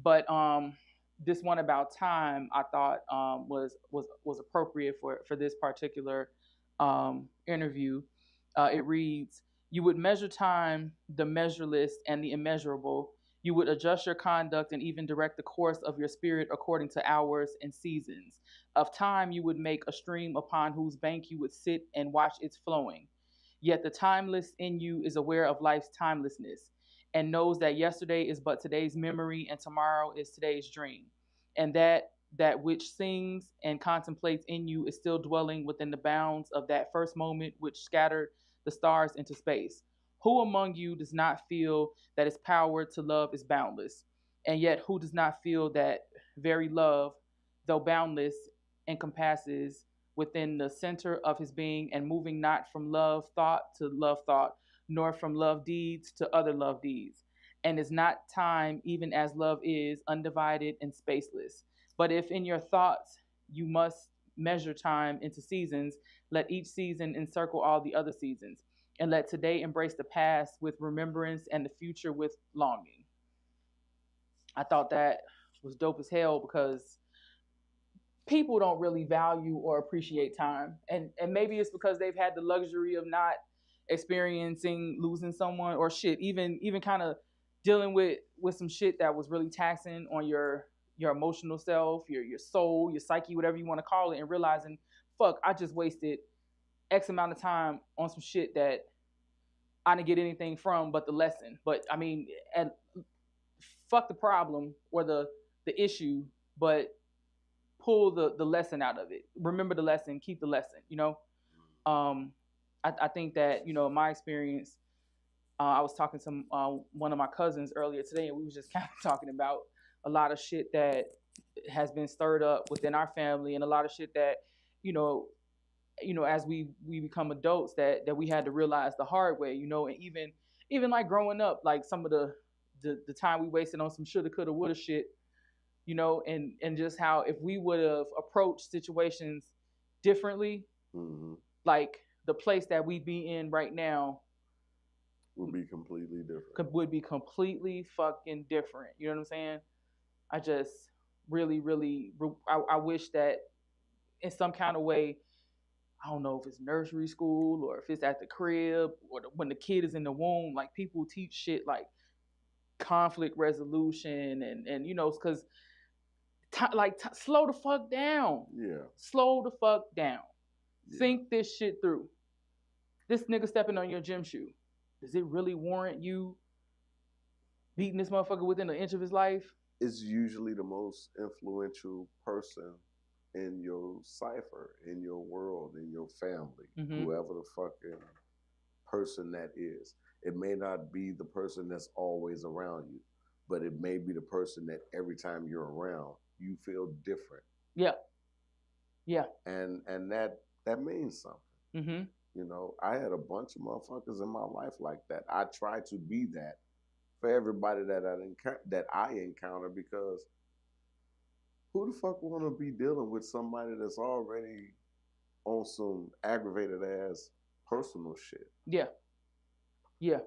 But this one about time, I thought was appropriate for this particular interview. It reads, "You would measure time, the measureless and the immeasurable. You would adjust your conduct and even direct the course of your spirit according to hours and seasons. Of time, you would make a stream upon whose bank you would sit and watch its flowing. Yet the timeless in you is aware of life's timelessness and knows that yesterday is but today's memory and tomorrow is today's dream. And that which sings and contemplates in you is still dwelling within the bounds of that first moment which scattered the stars into space. Who among you does not feel that its power to love is boundless? And yet who does not feel that very love, though boundless, encompasses within the center of his being and moving not from love thought to love thought, nor from love deeds to other love deeds? And is not time, even as love is, undivided and spaceless? But if in your thoughts you must measure time into seasons, let each season encircle all the other seasons, and let today embrace the past with remembrance and the future with longing." I thought that was dope as hell because people don't really value or appreciate time. And maybe it's because they've had the luxury of not experiencing losing someone or shit, even kind of dealing with some shit that was really taxing on your emotional self, your soul, your psyche, whatever you want to call it, and realizing, fuck, I just wasted X amount of time on some shit that I didn't get anything from but the lesson. But I mean, and fuck the problem or the issue, but pull the lesson out of it. Remember the lesson, keep the lesson, I think that, in my experience, I was talking to one of my cousins earlier today, and we was just kind of talking about a lot of shit that has been stirred up within our family, and a lot of shit that, as we become adults, that we had to realize the hard way, and even like growing up, like some of the time we wasted on some shoulda, coulda, woulda shit, and just how if we would have approached situations differently, like the place that we be in right now would be completely different. Would be completely fucking different. You know what I'm saying? I just really, really, I wish that in some kind of way, I don't know if it's nursery school or if it's at the crib or when the kid is in the womb, like people teach shit like conflict resolution and because slow the fuck down. Yeah. Slow the fuck down. Yeah. Think this shit through. This nigga stepping on your gym shoe, does it really warrant you beating this motherfucker within an inch of his life. Is usually the most influential person in your cipher, in your world, in your family, whoever the fucking person that is. It may not be the person that's always around you, but it may be the person that every time you're around, you feel different. Yeah. Yeah. And that means something. You know, I had a bunch of motherfuckers in my life like that. I try to be that for everybody that I encounter, because who the fuck want to be dealing with somebody that's already on some aggravated ass personal shit? Yeah. Yeah.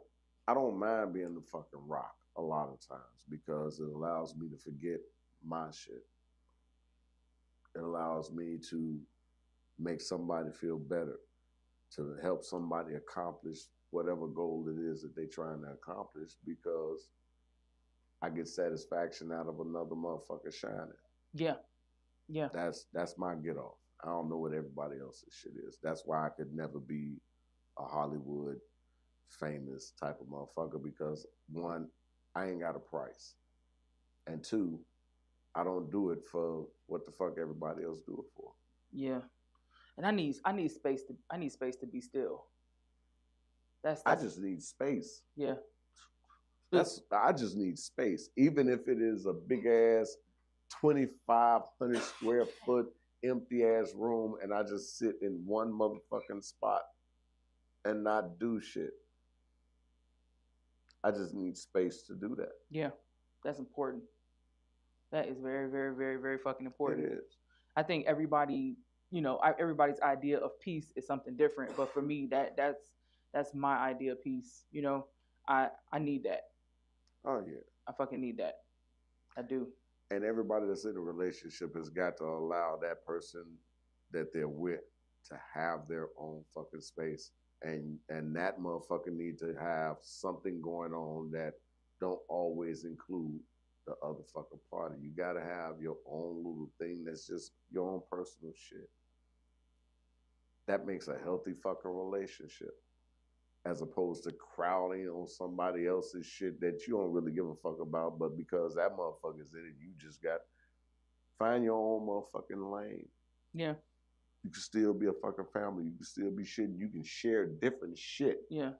I don't mind being the fucking rock a lot of times because it allows me to forget my shit. It allows me to make somebody feel better, to help somebody accomplish whatever goal it is that they're trying to accomplish, because I get satisfaction out of another motherfucker shining. Yeah. Yeah. That's my get off. I don't know what everybody else's shit is. That's why I could never be a Hollywood famous type of motherfucker, because one, I ain't got a price, and two, I don't do it for what the fuck everybody else do it for. Yeah, and I need space to be still. I just need space. Yeah. I just need space, even if it is a big ass 2,500 square foot empty ass room, and I just sit in one motherfucking spot and not do shit. I just need space to do that. Yeah, that's important. That is very, very, very, very fucking important. It is. I think everybody, everybody's idea of peace is something different. But for me, that's my idea of peace. You know, I need that. Oh yeah. I fucking need that. I do. And everybody that's in a relationship has got to allow that person that they're with to have their own fucking space. And that motherfucker need to have something going on that don't always include the other fucking party. You gotta have your own little thing that's just your own personal shit. That makes a healthy fucking relationship, as opposed to crowding on somebody else's shit that you don't really give a fuck about, but because that motherfucker's in it, you just got find your own motherfucking lane. Yeah. You can still be a fucking family. You can still be shit. You can share different shit. Yeah.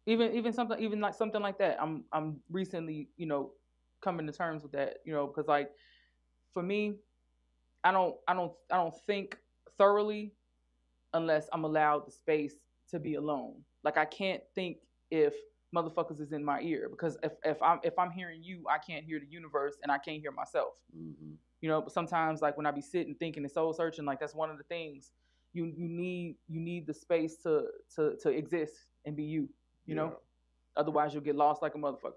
Even something like that. I'm recently, coming to terms with that, because like for me, I don't think thoroughly unless I'm allowed the space to be alone. Like I can't think if motherfuckers is in my ear, because if I'm hearing you, I can't hear the universe and I can't hear myself. But sometimes like when I be sitting thinking and soul searching, like that's one of the things you need the space to exist and be you. You know, otherwise you'll get lost like a motherfucker.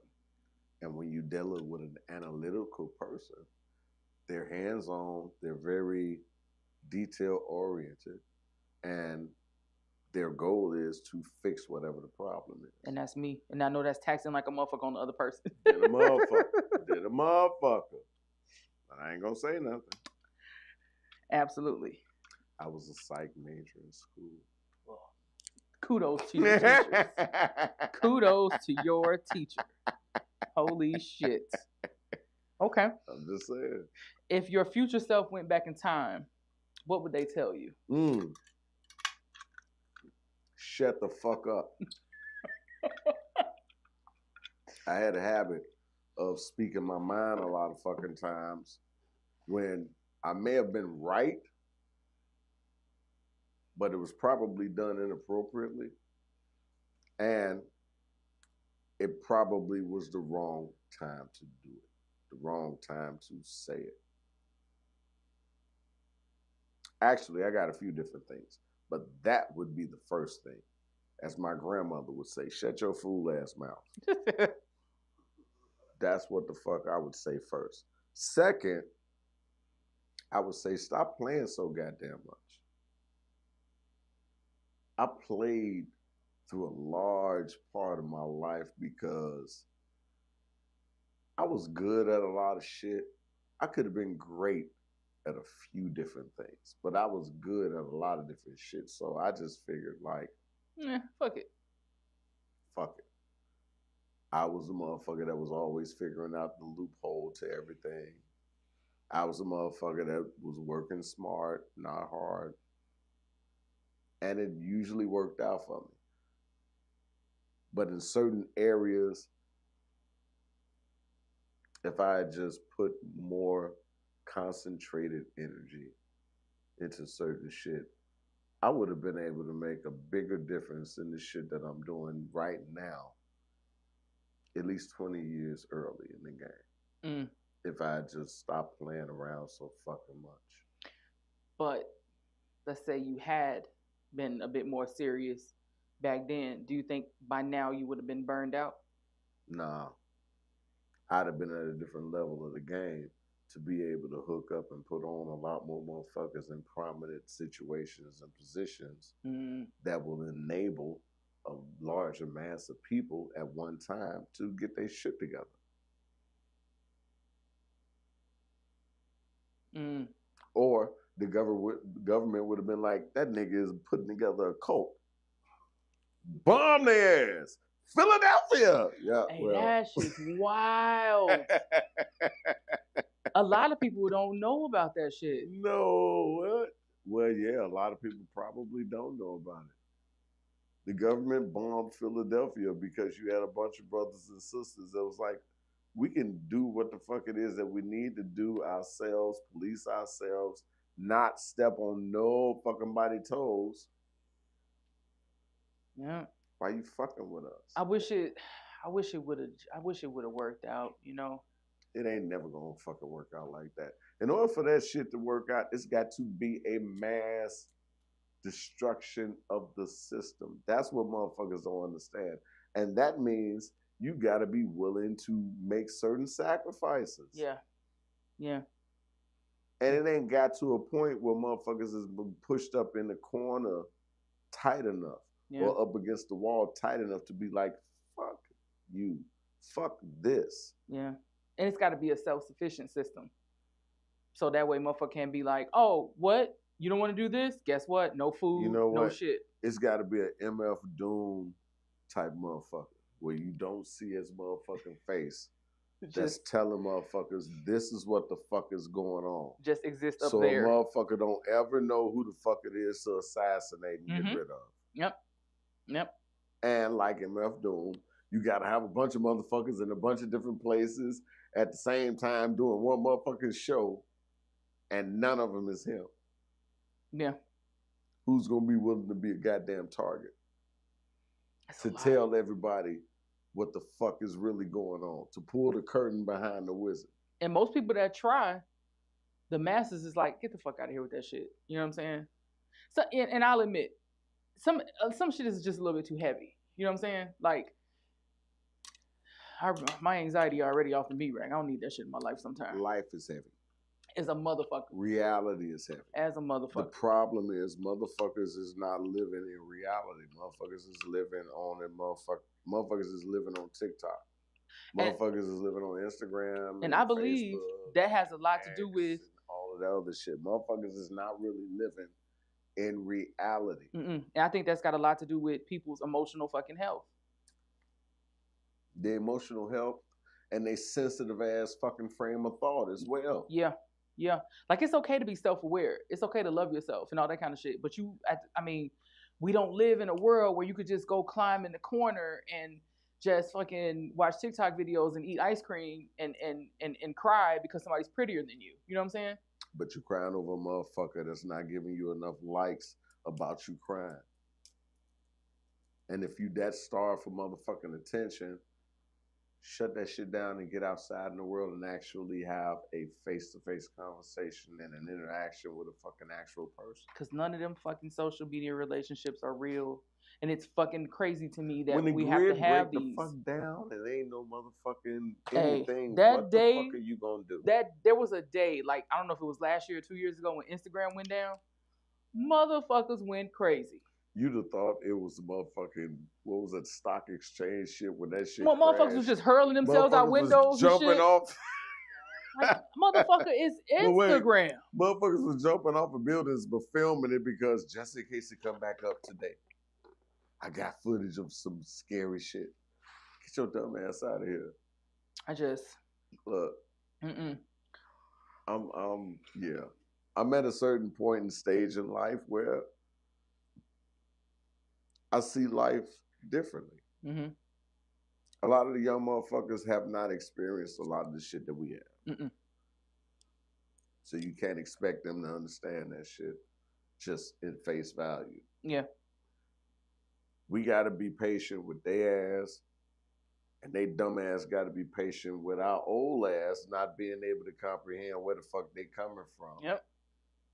And when you're dealing with an analytical person, they're hands-on, they're very detail-oriented, and their goal is to fix whatever the problem is. And that's me. And I know that's taxing like a motherfucker on the other person. Did a motherfucker. I ain't gonna say nothing. Absolutely. I was a psych major in school. Well, kudos to your teachers. Kudos to your teacher. Holy shit. Okay. I'm just saying. If your future self went back in time, what would they tell you? Shut the fuck up. I had a habit of speaking my mind a lot of fucking times when I may have been right, but it was probably done inappropriately, and it probably was the wrong time to do it, the wrong time to say it. Actually, I got a few different things, but that would be the first thing. As my grandmother would say, shut your fool ass mouth. That's what the fuck I would say first. Second, I would say stop playing so goddamn much. I played through a large part of my life because I was good at a lot of shit. I could have been great at a few different things, but I was good at a lot of different shit. So I just figured like, fuck it. Fuck it. I was a motherfucker that was always figuring out the loophole to everything. I was a motherfucker that was working smart, not hard. And it usually worked out for me. But in certain areas, if I had just put more concentrated energy into certain shit, I would have been able to make a bigger difference in the shit that I'm doing right now, at least 20 years early in the game. If I had just stopped playing around so fucking much. But let's say you had been a bit more serious back then. Do you think by now you would have been burned out? Nah. I'd have been at a different level of the game to be able to hook up and put on a lot more motherfuckers in prominent situations and positions that will enable a larger mass of people at one time to get their shit together. Or the government would have been like, that nigga is putting together a cult. Bomb their ass. Philadelphia. Yeah. Hey, that shit's wild. A lot of people don't know about that shit. No, what? Well, yeah, a lot of people probably don't know about it. The government bombed Philadelphia because you had a bunch of brothers and sisters that was like, we can do what the fuck it is that we need to do ourselves, police ourselves, not step on no fucking body toes. Yeah. Why you fucking with us? I wish it would have worked out, you know. It ain't never gonna fucking work out like that. In order for that shit to work out, it's got to be a mass destruction of the system. That's what motherfuckers don't understand. And that means you gotta be willing to make certain sacrifices. Yeah. Yeah. And it ain't got to a point where motherfuckers is pushed up in the corner tight enough or up against the wall tight enough to be like, fuck you. Fuck this. Yeah. And it's got to be a self-sufficient system. So that way motherfucker can't be like, oh, what? You don't want to do this? Guess what? No food, no shit. It's got to be an MF Doom type motherfucker where you don't see his motherfucking face. That's telling motherfuckers this is what the fuck is going on. Just exist up there. So a motherfucker don't ever know who the fuck it is to assassinate and get rid of. Yep. And like MF Doom, you got to have a bunch of motherfuckers in a bunch of different places at the same time doing one motherfucking show, and none of them is him. Yeah. Who's going to be willing to be a goddamn target? To tell everybody what the fuck is really going on, to pull the curtain behind the wizard. And most people that try, the masses is like, get the fuck out of here with that shit. You know what I'm saying? So, and I'll admit, some shit is just a little bit too heavy. You know what I'm saying? Like, my anxiety already off the meat rack. I don't need that shit in my life sometimes. Life is heavy. As a motherfucker. Reality is heavy. As a motherfucker. The problem is motherfuckers is not living in reality. Motherfuckers is living on motherfuckers is living on TikTok. Motherfuckers is living on Instagram. And I believe Facebook, that has a lot to do with all of that other shit. Motherfuckers is not really living in reality. And I think that's got a lot to do with people's emotional fucking health. Their emotional health and their sensitive ass fucking frame of thought as well. Yeah. Like, it's okay to be self-aware. It's okay to love yourself and all that kind of shit. But we don't live in a world where you could just go climb in the corner and just fucking watch TikTok videos and eat ice cream and cry because somebody's prettier than you. You know what I'm saying? But you're crying over a motherfucker that's not giving you enough likes about you crying. And if you that starved for motherfucking attention, shut that shit down and get outside in the world and actually have a face-to-face conversation and an interaction with a fucking actual person. Because none of them fucking social media relationships are real. And it's fucking crazy to me that we have to have these. When the grid break the fuck down and ain't no motherfucking anything, what the fuck are you gonna do? There was a day, like, I don't know if it was last year or 2 years ago when Instagram went down. Motherfuckers went crazy. You'd have thought it was the motherfucking, what was that, stock exchange shit when that shit motherfuckers was just hurling themselves out windows and shit. Jumping off. Like, motherfucker, is Instagram. Motherfuckers was jumping off of buildings but filming it because just in case it come back up today, I got footage of some scary shit. Get your dumb ass out of here. I just Look, mm-mm. yeah. I'm at a certain point in stage in life where I see life differently. Mm-hmm. A lot of the young motherfuckers have not experienced a lot of the shit that we have. Mm-mm. So you can't expect them to understand that shit just in face value. Yeah. We got to be patient with their ass, and they dumb ass got to be patient with our old ass not being able to comprehend where the fuck they coming from.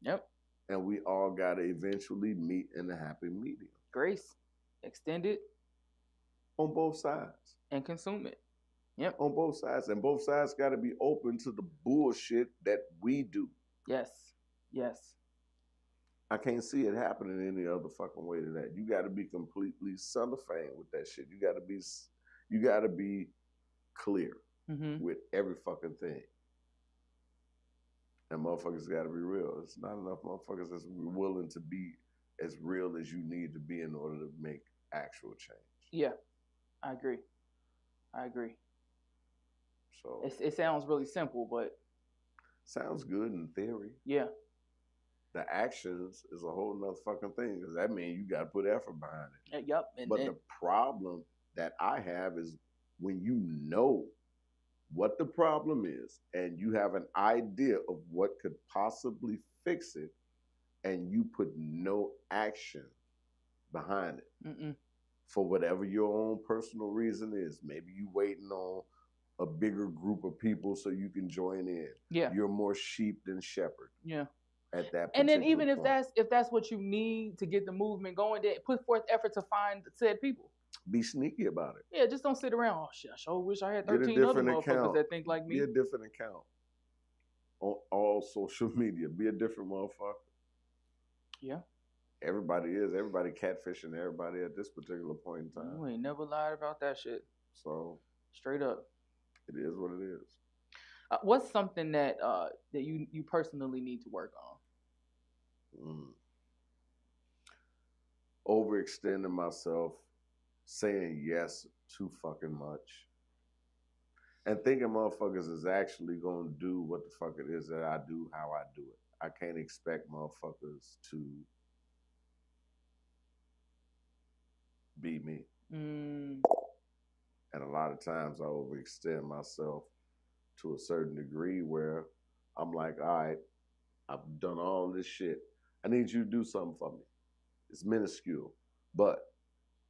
Yep. And we all got to eventually meet in a happy medium. Grace, extend it on both sides. And consume it. Yep. On both sides. And both sides got to be open to the bullshit that we do. Yes. I can't see it happening any other fucking way than that. You got to be completely cellophane with that shit. You got to be clear with every fucking thing. And motherfuckers got to be real. It's not enough motherfuckers that's willing to be as real as you need to be in order to make actual change. Yeah, I agree. So it sounds really simple, but sounds good in theory. Yeah. The actions is a whole nother fucking thing, because that means you got to put effort behind it. Yep. But the problem that I have is when you know what the problem is and you have an idea of what could possibly fix it, and you put no action behind it for whatever your own personal reason is. Maybe you waiting on a bigger group of people so you can join in. Yeah. You're more sheep than shepherd. Yeah. At that and then even point. if that's what you need to get the movement going, then put forth effort to find said people. Be sneaky about it. Yeah, just don't sit around. Oh shit, I sure wish I had 13 other motherfuckers that think like me. Be a different account on all social media. Be a different motherfucker. Yeah. Everybody catfishing everybody at this particular point in time. You ain't never lied about that shit. So straight up, it is what it is. What's something that you personally need to work on? Overextending myself, saying yes too fucking much, and thinking motherfuckers is actually gonna do what the fuck it is that I do, how I do it. I can't expect motherfuckers to be me. And a lot of times I overextend myself to a certain degree where I'm like, all right, I've done all this shit. I need you to do something for me. It's minuscule, but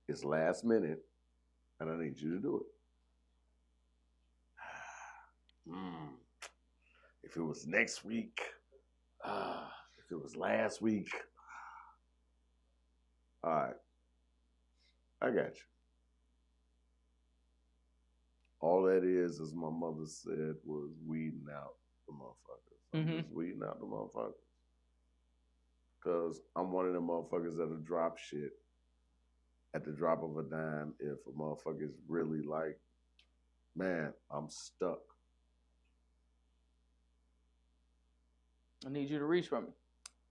it's last minute, and I need you to do it. If it was next week, if it was last week, all right, I got you. All that is, as my mother said, was weeding out the motherfuckers. I'm just weeding out the motherfuckers. Because I'm one of them motherfuckers that'll drop shit at the drop of a dime if a motherfucker is really like, man, I'm stuck. I need you to reach for me.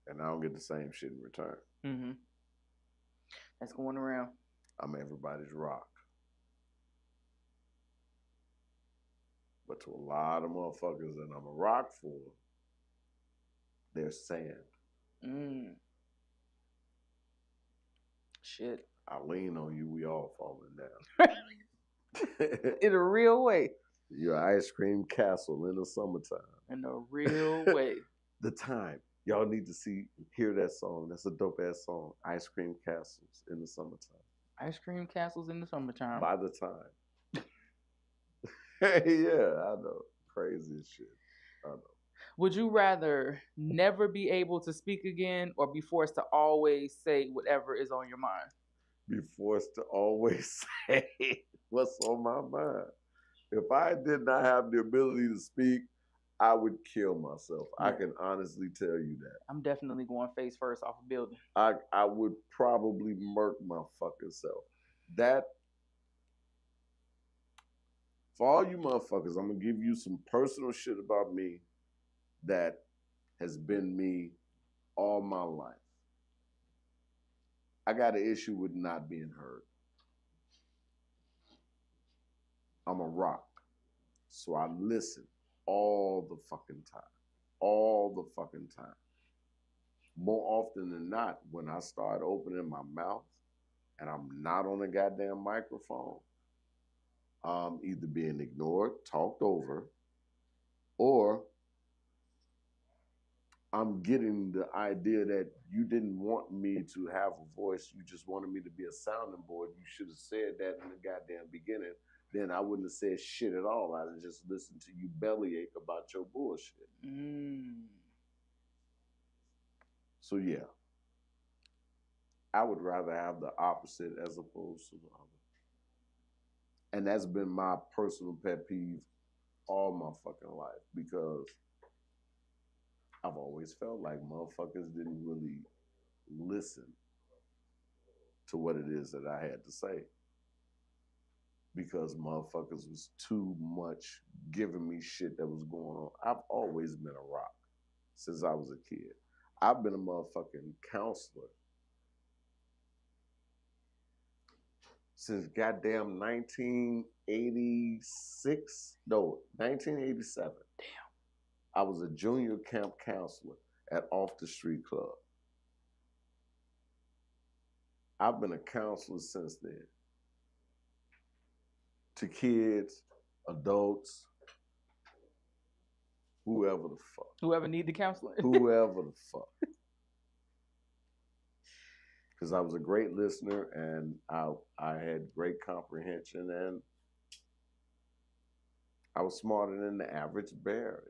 And I don't get the same shit in return. That's going around. I'm everybody's rock. But to a lot of motherfuckers that I'm a rock for, they're sand. Shit. I lean on you, we all falling down. In a real way. You're an ice cream castle in the summertime. In a real way. The time. Y'all need to hear that song. That's a dope ass song. Ice cream castles in the summertime. Ice cream castles in the summertime. By the time. Yeah, I know. Crazy as shit. I know. Would you rather never be able to speak again or be forced to always say whatever is on your mind? Be forced to always say what's on my mind. If I did not have the ability to speak, I would kill myself. Yeah. I can honestly tell you that. I'm definitely going face first off a building. I would probably murk my fucking self. That, for all you motherfuckers, I'm going to give you some personal shit about me that has been me all my life. I got an issue with not being heard. I'm a rock. So I listen all the fucking time. All the fucking time. More often than not, when I start opening my mouth and I'm not on a goddamn microphone, I'm either being ignored, talked over, or I'm getting the idea that you didn't want me to have a voice. You just wanted me to be a sounding board. You should have said that in the goddamn beginning. Then I wouldn't have said shit at all. I'd have just listened to you bellyache about your bullshit. So yeah, I would rather have the opposite as opposed to the other. And that's been my personal pet peeve all my fucking life, because I've always felt like motherfuckers didn't really listen to what it is that I had to say, because motherfuckers was too much giving me shit that was going on. I've always been a rock since I was a kid. I've been a motherfucking counselor since goddamn 1986. No, 1987. Damn. I was a junior camp counselor at Off the Street Club. I've been a counselor since then. To kids, adults, whoever the fuck. Whoever need the counseling. Whoever the fuck. Because I was a great listener and I had great comprehension, and I was smarter than the average bear.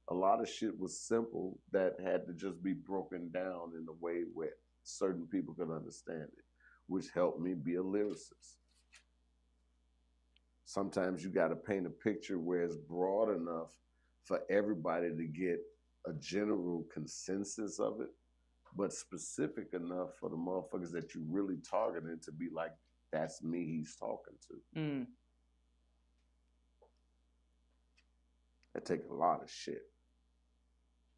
A lot of shit was simple that had to just be broken down in a way where certain people could understand it, which helped me be a lyricist. Sometimes you got to paint a picture where it's broad enough for everybody to get a general consensus of it, but specific enough for the motherfuckers that you really targeting to be like, that's me he's talking to. It takes a lot of shit.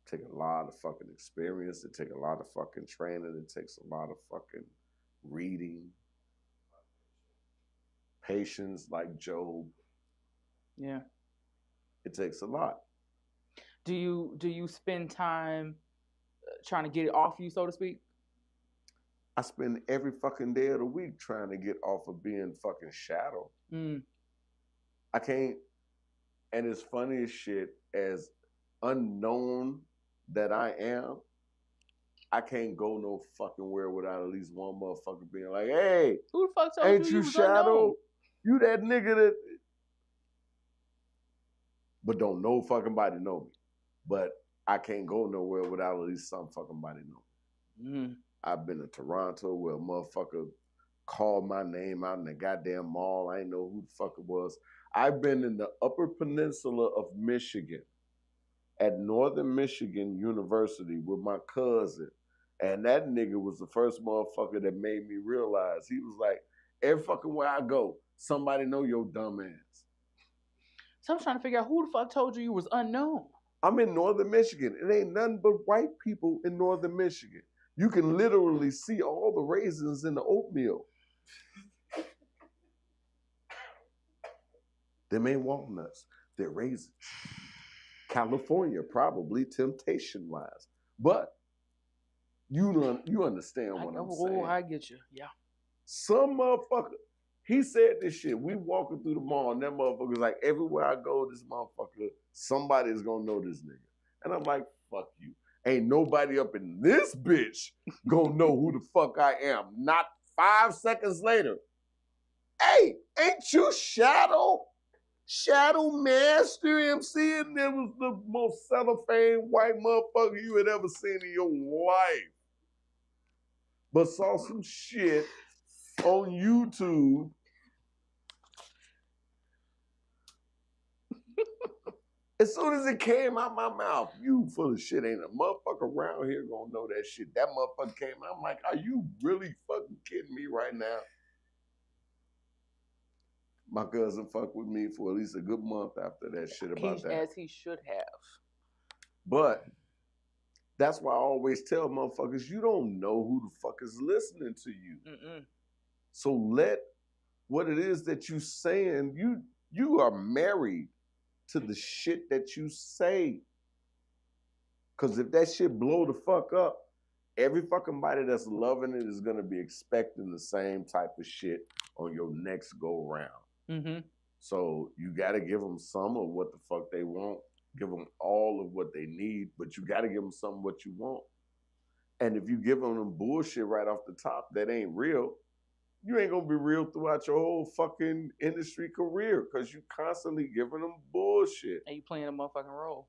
It takes a lot of fucking experience. It takes a lot of fucking training. It takes a lot of fucking reading. Patience, like Job. Yeah. It takes a lot. Do you spend time trying to get it off you, so to speak? I spend every fucking day of the week trying to get off of being fucking shadow. I can't, and it's funny as shit, as unknown that I am, I can't go no fucking where without at least one motherfucker being like, hey, who the fuck told ain't you shadow? Unknown? You that nigga that, but don't no fucking body know me. But I can't go nowhere without at least some fucking body know me. I've been to Toronto where a motherfucker called my name out in the goddamn mall. I didn't know who the fuck it was. I've been in the Upper Peninsula of Michigan at Northern Michigan University with my cousin. And that nigga was the first motherfucker that made me realize. He was like, every fucking where I go, somebody know your dumb ass. So I'm trying to figure out who the fuck told you was unknown. I'm in Northern Michigan. It ain't nothing but white people in Northern Michigan. You can literally see all the raisins in the oatmeal. Them ain't walnuts. They're raisins. California, probably temptation-wise. But you understand what I'm saying. Oh, I get you. Yeah. Some motherfucker, he said this shit. We walking through the mall, and that motherfucker's like, everywhere I go, this motherfucker, somebody's gonna know this nigga. And I'm like, fuck you. Ain't nobody up in this bitch gonna know who the fuck I am. Not 5 seconds later. Hey, ain't you Shadow? Shadow Master MC, and there was the most cellophane white motherfucker you had ever seen in your life. But saw some shit on YouTube. As soon as it came out my mouth, you full of shit. Ain't a motherfucker around here gonna know that shit. That motherfucker came out. I'm like, are you really fucking kidding me right now? My cousin fucked with me for at least a good month after that shit about that. As he should have. But that's why I always tell motherfuckers, you don't know who the fuck is listening to you. So let what it is that you saying, You are married to the shit that you say. Cause if that shit blow the fuck up, every fucking body that's loving it is gonna be expecting the same type of shit on your next go round. Mm-hmm. So you gotta give them some of what the fuck they want. Give them all of what they need, but you gotta give them some of what you want. And if you give them bullshit right off the top that ain't real, you ain't gonna be real throughout your whole fucking industry career because you constantly giving them bullshit. And you playing a motherfucking role.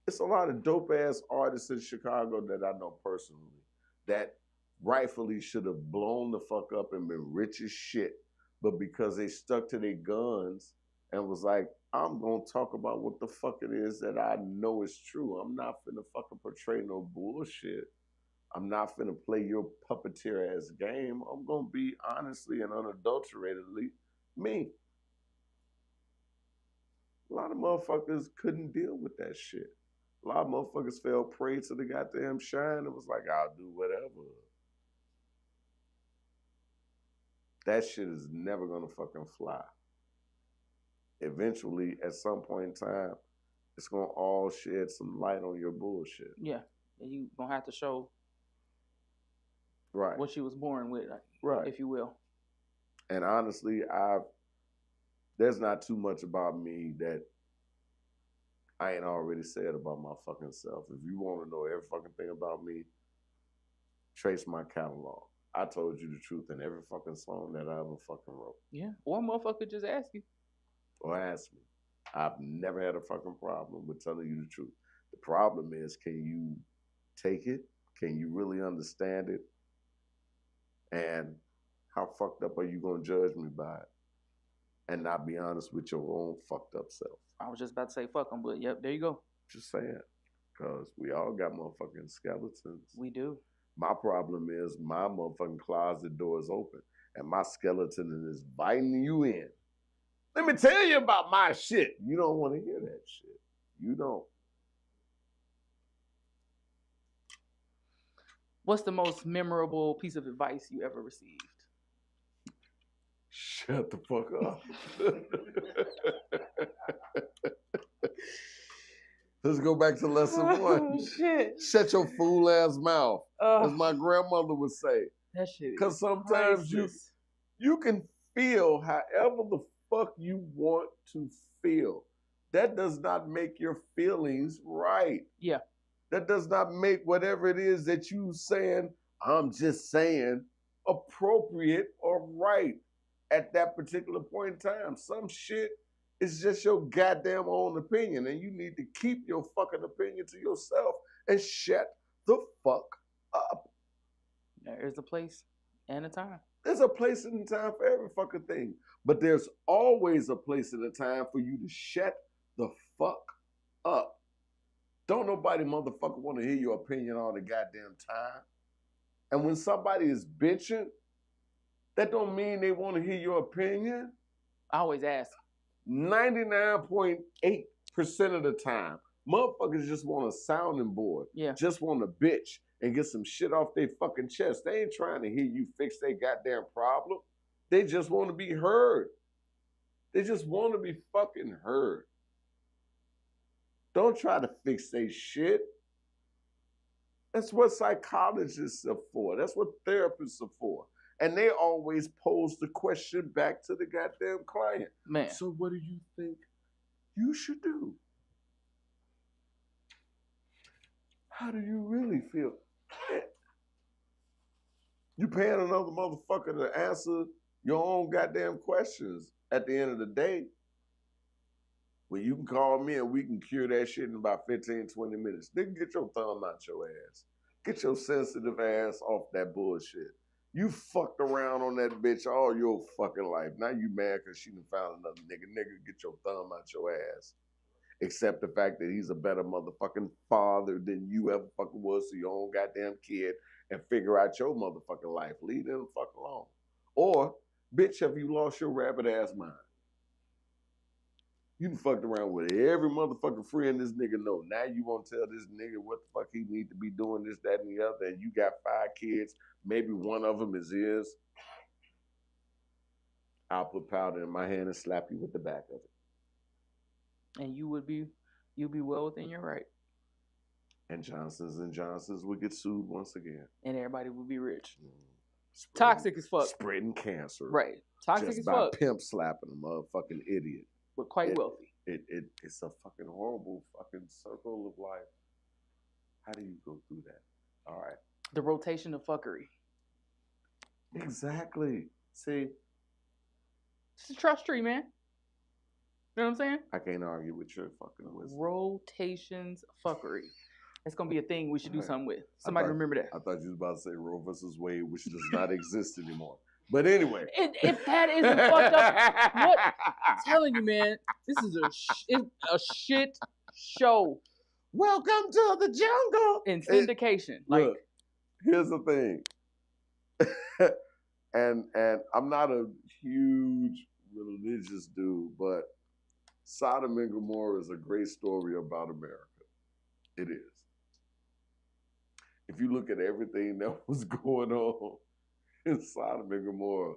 It's a lot of dope ass artists in Chicago that I know personally that rightfully should have blown the fuck up and been rich as shit, but because they stuck to their guns and was like, I'm gonna talk about what the fuck it is that I know is true. I'm not finna fucking portray no bullshit. I'm not finna play your puppeteer ass game. I'm gonna be honestly and unadulteratedly me. A lot of motherfuckers couldn't deal with that shit. A lot of motherfuckers fell prey to the goddamn shine and was like, I'll do whatever. That shit is never gonna fucking fly. Eventually, at some point in time, it's gonna all shed some light on your bullshit. Yeah. And you gonna have to show right what you was born with, right, if you will. And honestly, there's not too much about me that I ain't already said about my fucking self. If you want to know every fucking thing about me, trace my catalog. I told you the truth in every fucking song that I ever fucking wrote. Yeah. Or a motherfucker just ask you. Or ask me. I've never had a fucking problem with telling you the truth. The problem is, can you take it? Can you really understand it? And how fucked up are you going to judge me by it? And not be honest with your own fucked up self. I was just about to say fuck them, but yep, there you go. Just saying. Because we all got motherfucking skeletons. We do. My problem is my motherfucking closet door is open and my skeleton is inviting you in. Let me tell you about my shit. You don't want to hear that shit. You don't. What's the most memorable piece of advice you ever received? Shut the fuck up. Let's go back to lesson one. Shit. Shut your fool ass mouth, as my grandmother would say. That shit. Because sometimes you can feel however the fuck you want to feel. That does not make your feelings right. Yeah. That does not make whatever it is that you saying, I'm just saying, appropriate or right at that particular point in time. Some shit is just your goddamn own opinion, and you need to keep your fucking opinion to yourself and shut the fuck up. There is a place and a time. There's a place and a time for every fucking thing, but there's always a place and a time for you to shut the fuck up. Don't nobody motherfucker want to hear your opinion all the goddamn time. And when somebody is bitching, that don't mean they want to hear your opinion. I always ask. 99.8% of the time, motherfuckers just want a sounding board. Yeah. Just want to bitch and get some shit off their fucking chest. They ain't trying to hear you fix their goddamn problem. They just want to be heard. They just want to be fucking heard. Don't try to fix their shit. That's what psychologists are for. That's what therapists are for. And they always pose the question back to the goddamn client. Man. So what do you think you should do? How do you really feel? You paying another motherfucker to answer your own goddamn questions at the end of the day. Well, you can call me and we can cure that shit in about 15, 20 minutes. Nigga, get your thumb out your ass. Get your sensitive ass off that bullshit. You fucked around on that bitch all your fucking life. Now you mad because she done found another nigga. Nigga, get your thumb out your ass. Except the fact that he's a better motherfucking father than you ever fucking was to your own goddamn kid and figure out your motherfucking life. Leave them the fuck alone. Or, bitch, have you lost your rabbit ass mind? You done fucked around with every motherfucking friend this nigga know. Now you want to tell this nigga what the fuck he need to be doing, this, that, and the other, and you got 5 kids. Maybe one of them is his. I'll put powder in my hand and slap you with the back of it. And you'll be well within your right. And Johnson's would get sued once again. And everybody would be rich. Toxic as fuck. Spreading cancer. Right. Toxic just as by fuck. Pimp slapping a motherfucking idiot. But quite wealthy. It's a fucking horrible fucking circle of life. How do you go through that? All right. The rotation of fuckery. Exactly. See? It's a trust tree, man. You know what I'm saying? I can't argue with your fucking wisdom. Rotations fuckery. It's gonna be a thing we should do something with. Somebody remember that. I thought you was about to say Roe versus Wade, which does not exist anymore. But anyway, if that isn't fucked up, what? I'm telling you, man, this is a shit show. Welcome to the jungle. In syndication. Look, here's the thing, and I'm not a huge religious dude, but Sodom and Gomorrah is a great story about America. It is. If you look at everything that was going on in Sodom and Gomorrah,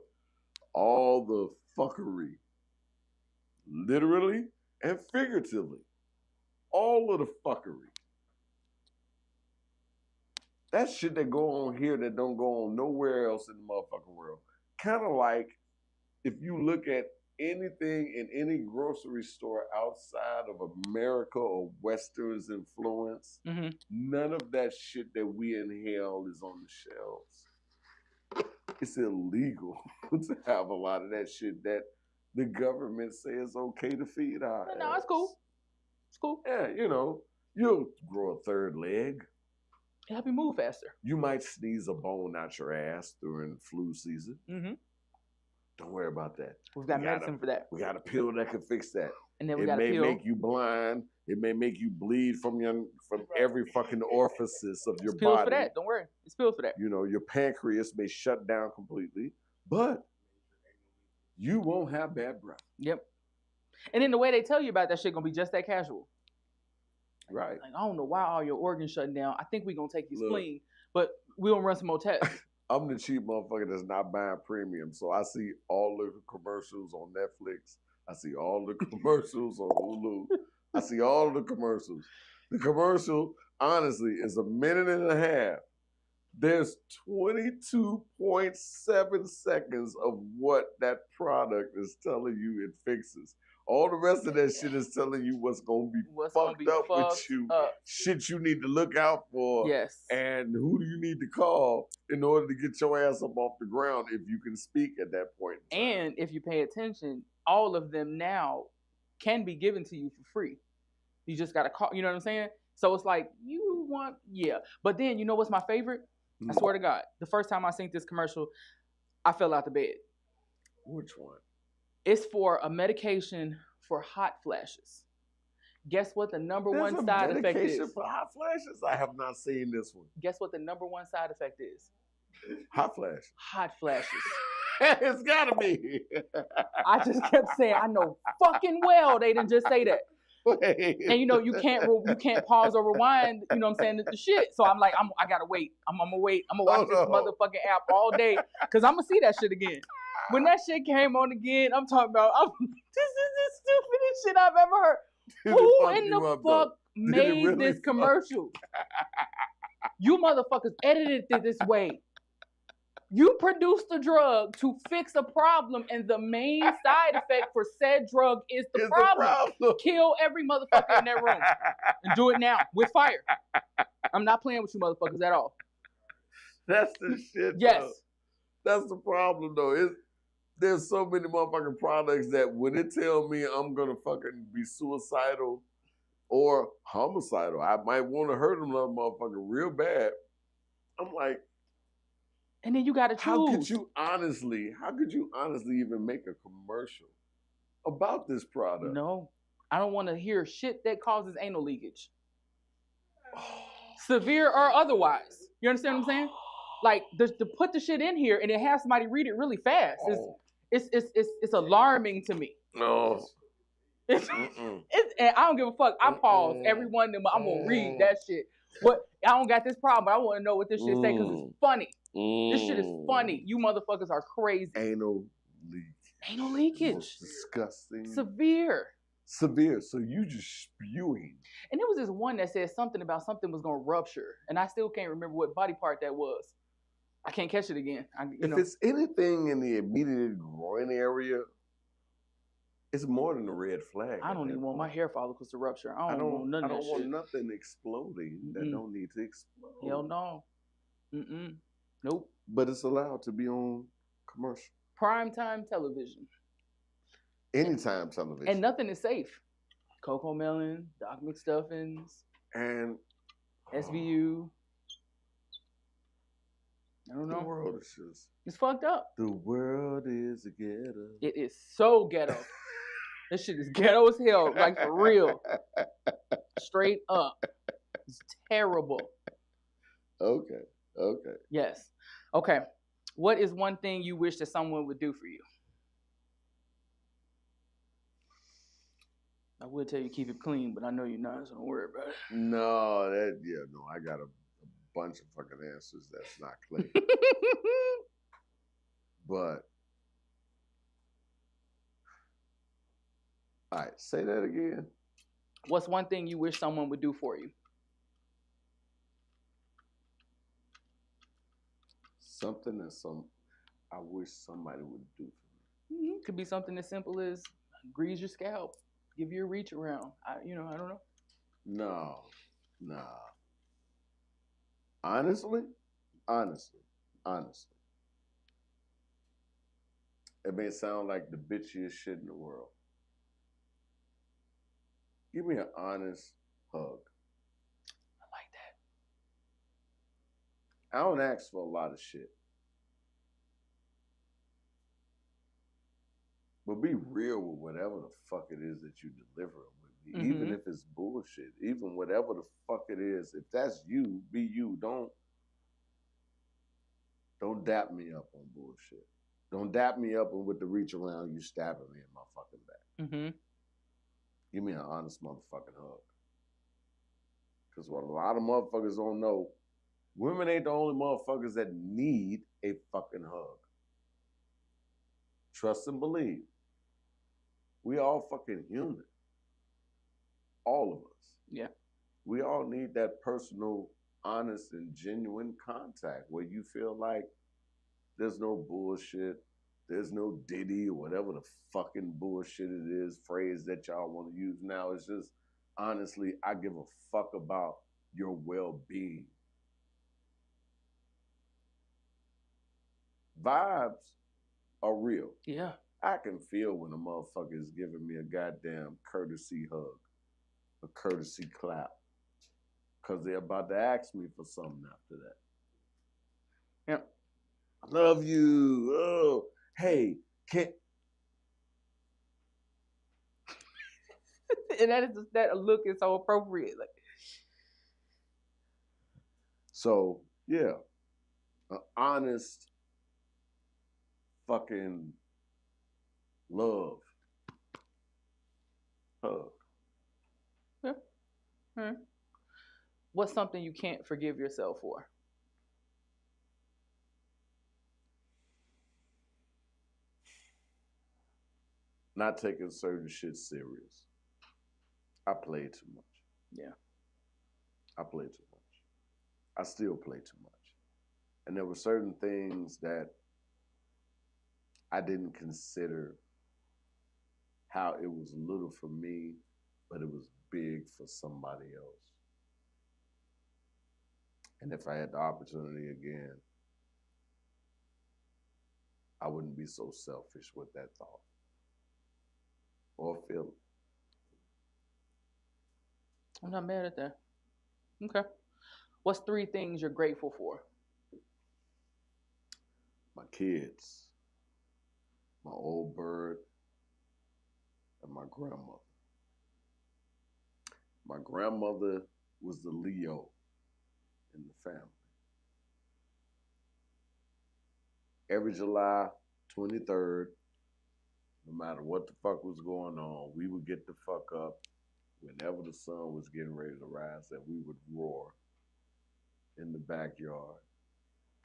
all the fuckery, literally and figuratively, all of the fuckery. That shit that go on here that don't go on nowhere else in the motherfucking world. Kind of like if you look at anything in any grocery store outside of America or Western's influence, none of that shit that we inhale is on the shelves. It's illegal to have a lot of that shit that the government says okay to feed our ass. No, it's cool. It's cool. Yeah, you know, you'll grow a third leg. Help you move faster. You might sneeze a bone out your ass during flu season. Don't worry about that. We've got medicine for that. We got a pill that can fix that. And then we got a pill. It may make you blind. It may make you bleed from every fucking orifice of your body. Pills for that. Don't worry. It's pills for that. You know, your pancreas may shut down completely, but you won't have bad breath. Yep. And then the way they tell you about that shit gonna be just that casual. Right. Like, I don't know why all your organs shutting down. I think we're gonna take your spleen, but we're gonna run some more tests. I'm the cheap motherfucker that's not buying premium. So I see all the commercials on Netflix. I see all the commercials on Hulu. I see all the commercials. The commercial, honestly, is a minute and a half. There's 22.7 seconds of what that product is telling you it fixes. All the rest of that shit is telling you what's going to be fucked up with you, shit you need to look out for, and who do you need to call in order to get your ass up off the ground if you can speak at that point. And if you pay attention, all of them now can be given to you for free. You just got to call, you know what I'm saying? So it's like, you want, But then, you know what's my favorite? I swear to God, the first time I seen this commercial, I fell out the bed. Which one? It's for a medication for hot flashes. Guess what the number one side effect is? For hot flashes? I have not seen this one. Guess what the number one side effect is? Hot flash. Hot flashes. It's gotta be. I just kept saying, I know fucking well they didn't just say that. And you know, you can't pause or rewind, you know what I'm saying, the shit. So I'm like, I gotta wait. I'm gonna wait. I'm gonna watch this motherfucking app all day because I'm gonna see that shit again. When that shit came on again, I'm talking about, this is the stupidest shit I've ever heard. Who in the fuck made this commercial? You motherfuckers edited it this way. You produced a drug to fix a problem, and the main side effect for said drug is the problem. Kill every motherfucker in that room. And do it now with fire. I'm not playing with you motherfuckers at all. That's the shit. Yes. Though. That's the problem, though. There's so many motherfucking products that when it tell me I'm gonna fucking be suicidal or homicidal, I might want to hurt another motherfucker real bad. I'm like, and then you gotta choose. How could you honestly even make a commercial about this product? No, I don't want to hear shit that causes anal leakage, severe or otherwise. You understand what I'm saying? Like to put the shit in here and then have somebody read it really fast. It's alarming to me. No. And I don't give a fuck. I pause every one of them. I'm gonna read that shit. But I don't got this problem. But I want to know what this shit say because it's funny. This shit is funny. You motherfuckers are crazy. Anal leak. Ain't no leakage. Most disgusting. Severe. So you just spewing. And there was this one that said something about something was gonna rupture, and I still can't remember what body part that was. I can't catch it again. If it's anything in the immediate groin area, it's more than a red flag. I don't even want my hair follicles to rupture. I don't want none of that shit. I don't want nothing exploding that don't need to explode. Hell no. Nope. But it's allowed to be on commercial. Primetime television. Anytime television. And nothing is safe. Coco Melon, Doc McStuffins, and SVU. I don't know. The world is just... It's fucked up. The world is a ghetto. It is so ghetto. This shit is ghetto as hell. Like, for real. Straight up. It's terrible. Okay. Yes. Okay. What is one thing you wish that someone would do for you? I would tell you keep it clean, but I know you're not, so don't worry about it. No, I got a bunch of fucking answers that's not clean. But, all right, say that again. What's one thing you wish someone would do for you? Something that I wish somebody would do for me. Could be something as simple as grease your scalp, give you a reach around. I don't know. No. Honestly, it may sound like the bitchiest shit in the world. Give me an honest hug. I like that. I don't ask for a lot of shit. But be real with whatever the fuck it is that you deliver with me. Even if it's bullshit. Even whatever the fuck it is. If that's you, be you. Don't dap me up on bullshit. Don't dap me up and with the reach around you stabbing me in my fucking back. Give me an honest motherfucking hug. Because what a lot of motherfuckers don't know, women ain't the only motherfuckers that need a fucking hug. Trust and believe. We all fucking human. All of us. Yeah. We all need that personal, honest, and genuine contact where you feel like there's no bullshit, there's no diddy or whatever the fucking bullshit it is, phrase that y'all want to use now. It's just, honestly, I give a fuck about your well-being. Vibes are real. Yeah. I can feel when a motherfucker is giving me a goddamn courtesy hug, a courtesy clap, because they're about to ask me for something after that. Yep. I love you. Oh, hey, can't. And that look is so appropriate. Like. So, yeah, an honest fucking love hug. Yeah. What's something you can't forgive yourself for? Not taking certain shit serious. I play too much. Yeah. I play too much. I still play too much. And there were certain things that I didn't consider how it was little for me, but it was big for somebody else. And if I had the opportunity again, I wouldn't be so selfish with that thought or feeling. I'm not mad at that. Okay. What's 3 things you're grateful for? My kids, my old bird, and my grandmother. My grandmother was the Leo in the family. Every July 23rd, no matter what the fuck was going on, we would get the fuck up whenever the sun was getting ready to rise, and we would roar in the backyard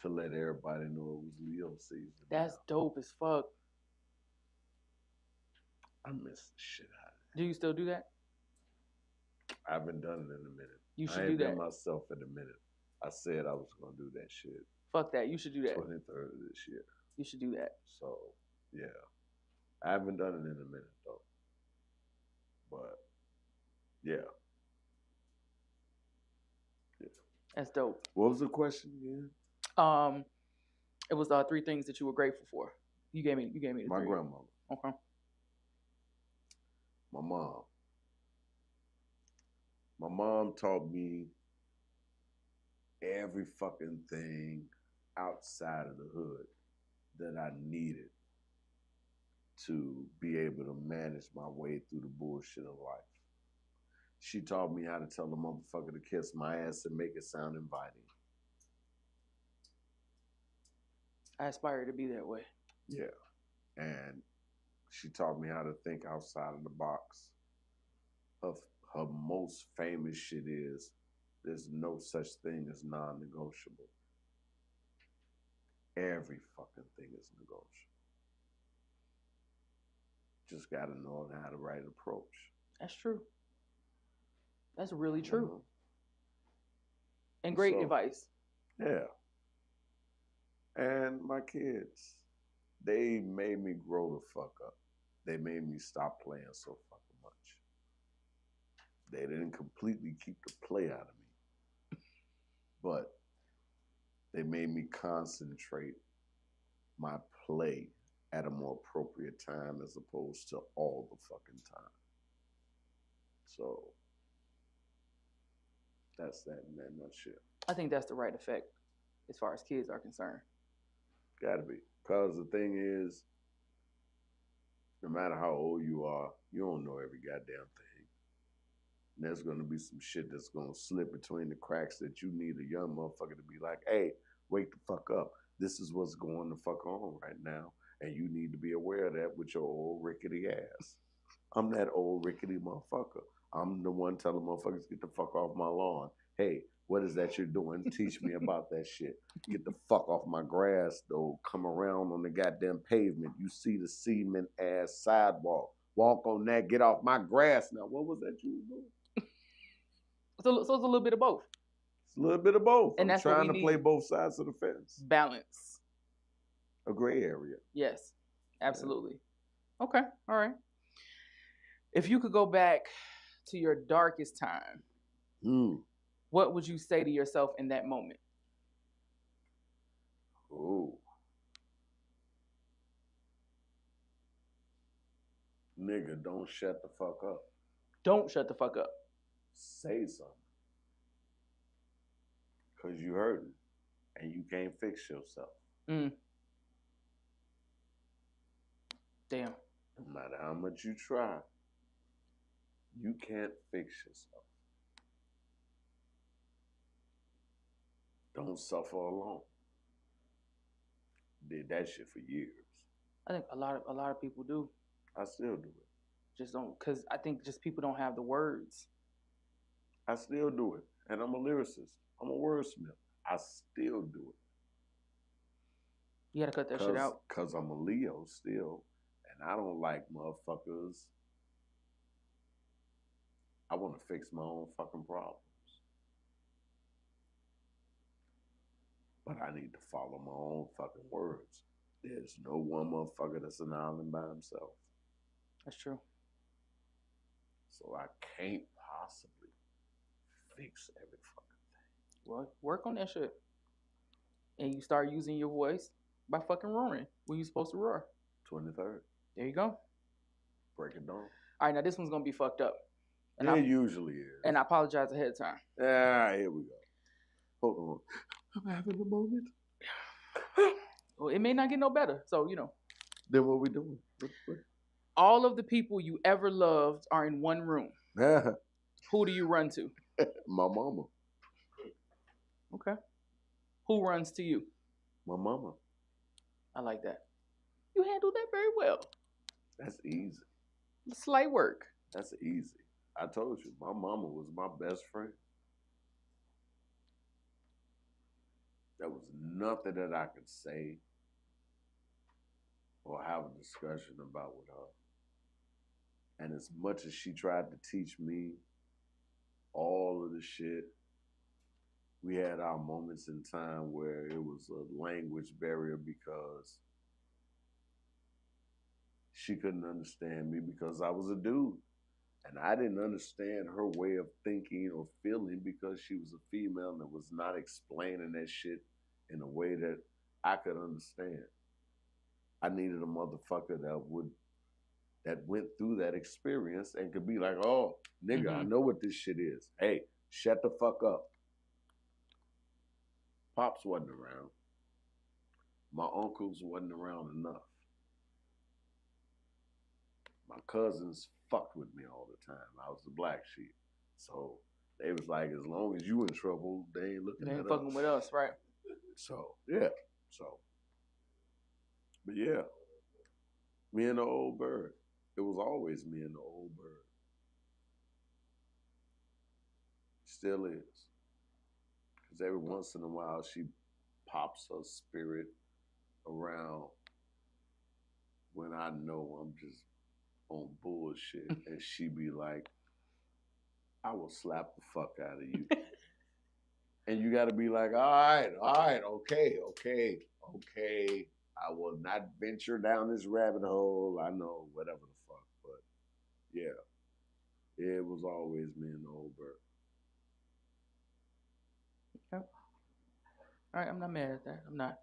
to let everybody know it was Leo season. That's dope as fuck. I miss the shit out of Do you still do that? it. I haven't done it in a minute. You should I do ain't that. been myself in a minute. I said I was gonna do that shit. Fuck that. You should do that. 23rd of this year. You should do that. So yeah, I haven't done it in a minute though. But yeah. That's dope. What was the question again? It was 3 things that you were grateful for. You gave me the My 3. grandmother. Okay. My mom. My mom taught me every fucking thing outside of the hood that I needed to be able to manage my way through the bullshit of life. She taught me how to tell a motherfucker to kiss my ass and make it sound inviting. I aspire to be that way. Yeah. And she taught me how to think outside of the box. Her most famous shit is there's no such thing as non-negotiable. Every fucking thing is negotiable. Just got to know how the right approach. That's true. That's really true. Mm-hmm. And great advice. Yeah. And my kids, they made me grow the fuck up. They made me stop playing so fucking much. They didn't completely keep the play out of me. But they made me concentrate my play at a more appropriate time as opposed to all the fucking time. So that's that in that nutshell. I think that's the right effect as far as kids are concerned. Gotta be. Because the thing is, no matter how old you are, you don't know every goddamn thing. And there's going to be some shit that's going to slip between the cracks that you need a young motherfucker to be like, hey, wake the fuck up. This is what's going the fuck on right now. And you need to be aware of that with your old rickety ass. I'm that old rickety motherfucker. I'm the one telling motherfuckers, get the fuck off my lawn. Hey, what is that you're doing? Teach me about that shit. Get the fuck off my grass, though. Come around on the goddamn pavement. You see the cement ass sidewalk. Walk on that. Get off my grass. Now, what was that you were doing? So it's a little bit of both. It's a little bit of both. And I'm that's trying what to play both sides of the fence. Balance. A gray area. Yes, absolutely. Yeah. Okay, all right. If you could go back to your darkest time, what would you say to yourself in that moment? Oh. Nigga, don't shut the fuck up. Don't shut the fuck up. Say something. Because you hurting and you can't fix yourself. Damn. No matter how much you try, you can't fix yourself. Don't suffer alone. Did that shit for years. I think a lot of people do. I still do it. Just don't, because I think just people don't have the words. I still do it. And I'm a lyricist. I'm a wordsmith. I still do it. You gotta cut that shit out. Because I'm a Leo still. And I don't like motherfuckers. I want to fix my own fucking problems. But I need to follow my own fucking words. There's no one motherfucker that's an island by himself. That's true. So I can't possibly fix every fucking thing. Well, work on that shit. And you start using your voice by fucking roaring when you're supposed to roar. 23rd. There you go. Break it down. All right, now this one's going to be fucked up. And it usually is. And I apologize ahead of time. Here we go. Hold on. I'm having a moment. Well, it may not get no better. So, Then what we doing? All of the people you ever loved are in one room. Who do you run to? My mama. Okay. Who runs to you? My mama. I like that. You handled that very well. That's easy. Slight work. That's easy. I told you, my mama was my best friend. There was nothing that I could say or have a discussion about with her And as much as she tried to teach me all of the shit, we had our moments in time where it was a language barrier because she couldn't understand me because I was a dude. And I didn't understand her way of thinking or feeling because she was a female and was not explaining that shit in a way that I could understand. I needed a motherfucker that went through that experience and could be like, oh, nigga, I know what this shit is. Hey, shut the fuck up. Pops wasn't around. My uncles wasn't around enough. My cousins fucked with me all the time. I was the black sheep. So they was like, as long as you in trouble, they ain't looking at us. They ain't fucking with us, right? So, yeah. But yeah, me and the old bird. It was always me and the old bird. Still is. Because every once in a while, she pops her spirit around when I know I'm just on bullshit. And she be like, I will slap the fuck out of you. And you got to be like, all right, okay. I will not venture down this rabbit hole. I know, whatever the fuck. But yeah, it was always me and the old bird. Okay. All right, I'm not mad at that. I'm not.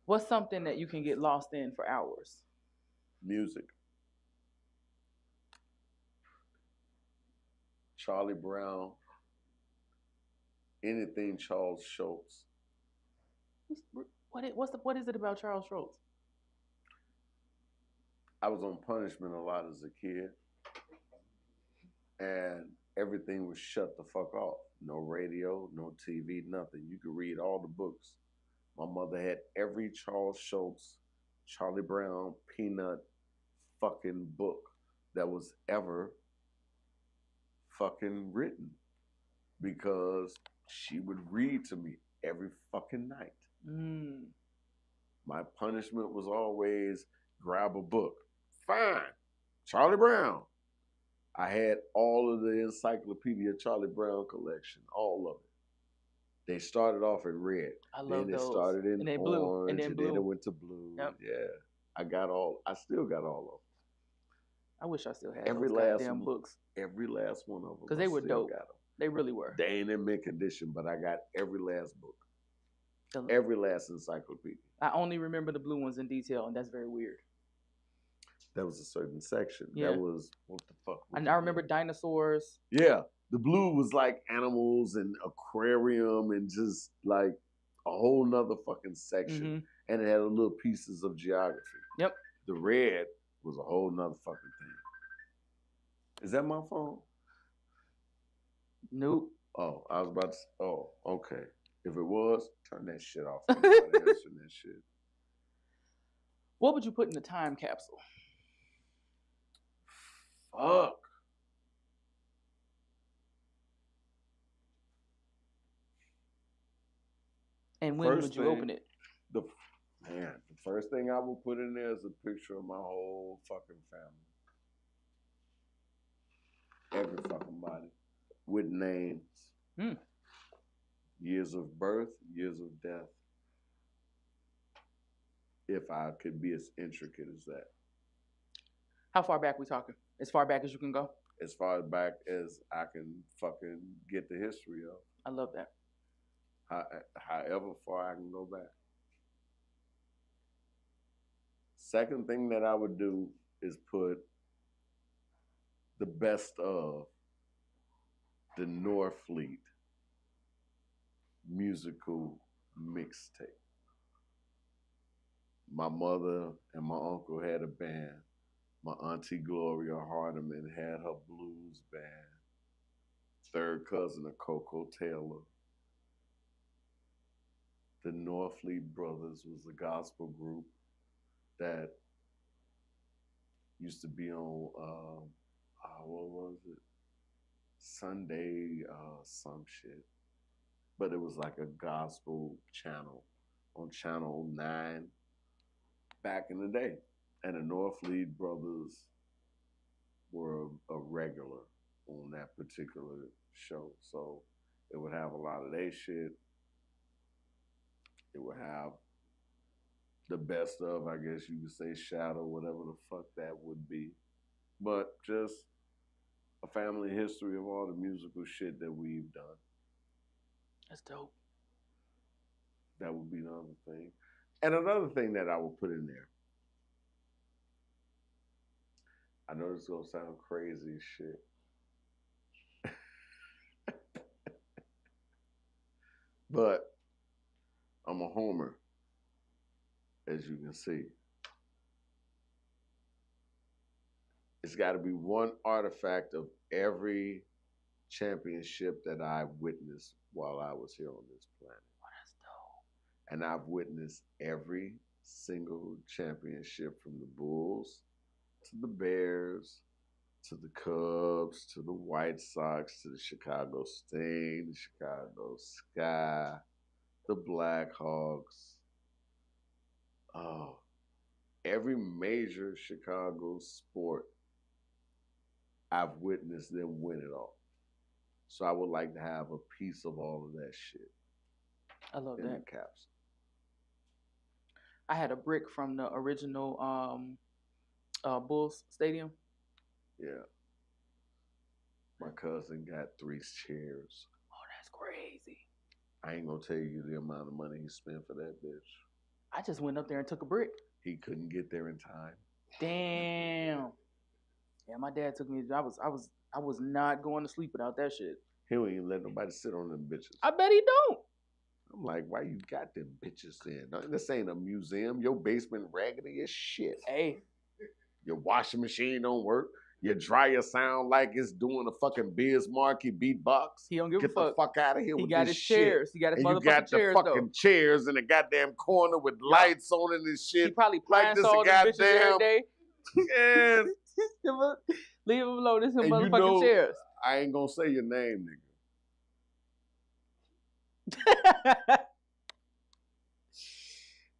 What's something that you can get lost in for hours? Music. Charlie Brown. Anything Charles Schultz. What is it about Charles Schultz? I was on punishment a lot as a kid, and everything was shut the fuck off. No radio, no TV, nothing. You could read all the books. My mother had every Charles Schultz, Charlie Brown, Peanut fucking book that was ever fucking written because she would read to me every fucking night. My punishment was always grab a book. Fine. Charlie Brown. I had all of the Encyclopedia Charlie Brown collection, all of it. They started off in red. I love then those. They started in orange, blue. And then it went to blue. Yep. Yeah. I still got all of them. I wish I still had those goddamn books. Every last one of them. Because they were dope. They really were. They ain't in mint condition, but I got every last book. Every last encyclopedia. I only remember the blue ones in detail, and that's very weird. That was a certain section. Yeah. That was, what the fuck? I remember dinosaurs. Yeah. The blue was like animals and aquarium and just like a whole nother fucking section. And it had little pieces of geography. Yep. The red was a whole nother fucking thing. Is that my phone? Nope. Oh, I was about to. Oh, okay. If it was, turn that shit off. I'm not answering that shit. What would you put in the time capsule? Fuck. And when would you open it? The first thing I will put in there is a picture of my whole fucking family. Every fucking body. With names. Years of birth, years of death. If I could be as intricate as that. How far back we talking? As far back as you can go? As far back as I can fucking get the history of. I love that. However far I can go back. Second thing that I would do is put the best of the North Fleet musical mixtape. My mother and my uncle had a band. My auntie Gloria Hardiman had her blues band. Third cousin of Coco Taylor. The North Fleet Brothers was a gospel group that used to be on, what was it? Sunday, some shit. But it was like a gospel channel on Channel 9 back in the day. And the North Fleet Brothers were a regular on that particular show. So it would have a lot of their shit. It would have the best of, I guess you could say, Shadow, whatever the fuck that would be. But just a family history of all the musical shit that we've done. That's dope. That would be another thing. And another thing that I would put in there. I know this is gonna sound crazy as shit. But I'm a homer, as you can see. It's got to be one artifact of every championship that I witnessed while I was here on this planet. Oh, that's dope. And I've witnessed every single championship from the Bulls to the Bears to the Cubs to the White Sox to the Chicago Sting, the Chicago Sky, the Blackhawks. Oh, every major Chicago sport, I've witnessed them win it all. So I would like to have a piece of all of that shit. I love in that. The capsule. I had a brick from the original Bulls Stadium. Yeah. My cousin got 3 chairs. Oh, that's crazy. I ain't gonna tell you the amount of money he spent for that bitch. I just went up there and took a brick. He couldn't get there in time. Damn. Yeah, my dad took me. I was not going to sleep without that shit. He don't even let nobody sit on them bitches. I bet he don't. I'm like, why you got them bitches in? This ain't a museum. Your basement raggedy as shit. Hey. Your washing machine don't work. Your dryer sound like it's doing a fucking Biz Markie beatbox. He don't give Get a fuck. The fuck out of here with this shit. He got his chairs. He got his motherfucking chairs, though. You got the fucking chairs in the goddamn corner with lights on it and shit. He probably like this all goddamn bitches every day. Yeah. Leave him alone. This is motherfucking chairs. I ain't gonna say your name, nigga.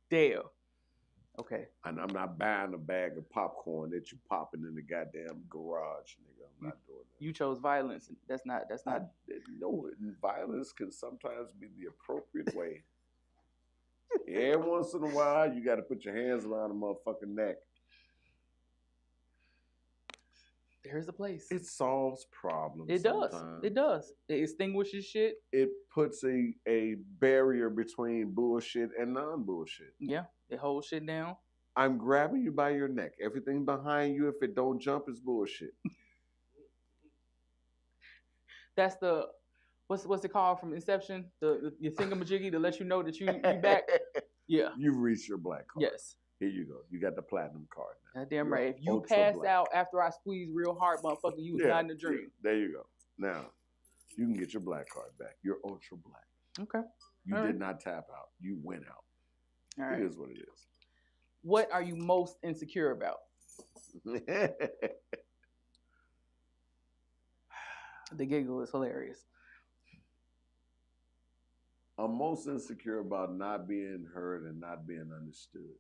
Damn. Okay. And I'm not buying a bag of popcorn that you popping in the goddamn garage, nigga. I'm not doing that. You chose violence. That's not. No, violence can sometimes be the appropriate way. Every once in a while, you got to put your hands around a motherfucking neck. There's a place. It solves problems. It does. Sometimes. It does. It extinguishes shit. It puts a barrier between bullshit and non-bullshit. Yeah, it holds shit down. I'm grabbing you by your neck. Everything behind you, if it don't jump, is bullshit. That's the what's it called from Inception? Your thingamajiggy to let you know that you back. Yeah. You've reached your black card. Yes. Here you go. You got the platinum card now. Goddamn right. If you pass out after I squeeze real hard, motherfucker, you was not in a dream. There you go. Now, you can get your black card back. You're ultra black. Okay. You did not tap out. You went out. All right. It is what it is. What are you most insecure about? The giggle is hilarious. I'm most insecure about not being heard and not being understood.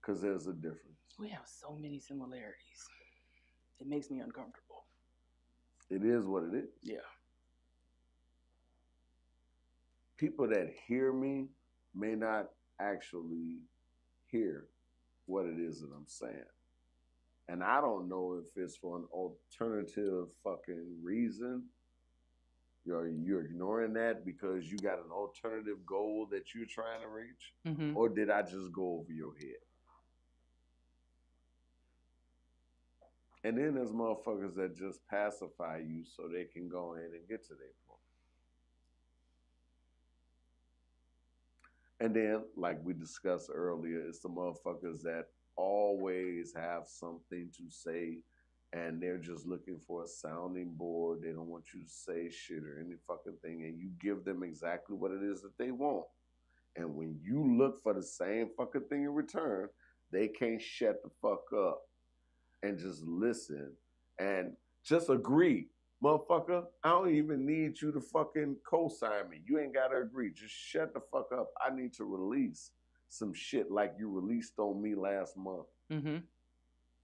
Because there's a difference. We have so many similarities. It makes me uncomfortable. It is what it is. Yeah. People that hear me may not actually hear what it is that I'm saying. And I don't know if it's for an alternative fucking reason. You're ignoring that because you got an alternative goal that you're trying to reach? Mm-hmm. Or did I just go over your head? And then there's motherfuckers that just pacify you so they can go in and get to their point. And then, like we discussed earlier, it's the motherfuckers that always have something to say and they're just looking for a sounding board. They don't want you to say shit or any fucking thing, and you give them exactly what it is that they want. And when you look for the same fucking thing in return, they can't shut the fuck up and just listen and just agree. Motherfucker, I don't even need you to fucking co-sign me. You ain't got to agree. Just shut the fuck up. I need to release some shit like you released on me last month. Mm-hmm.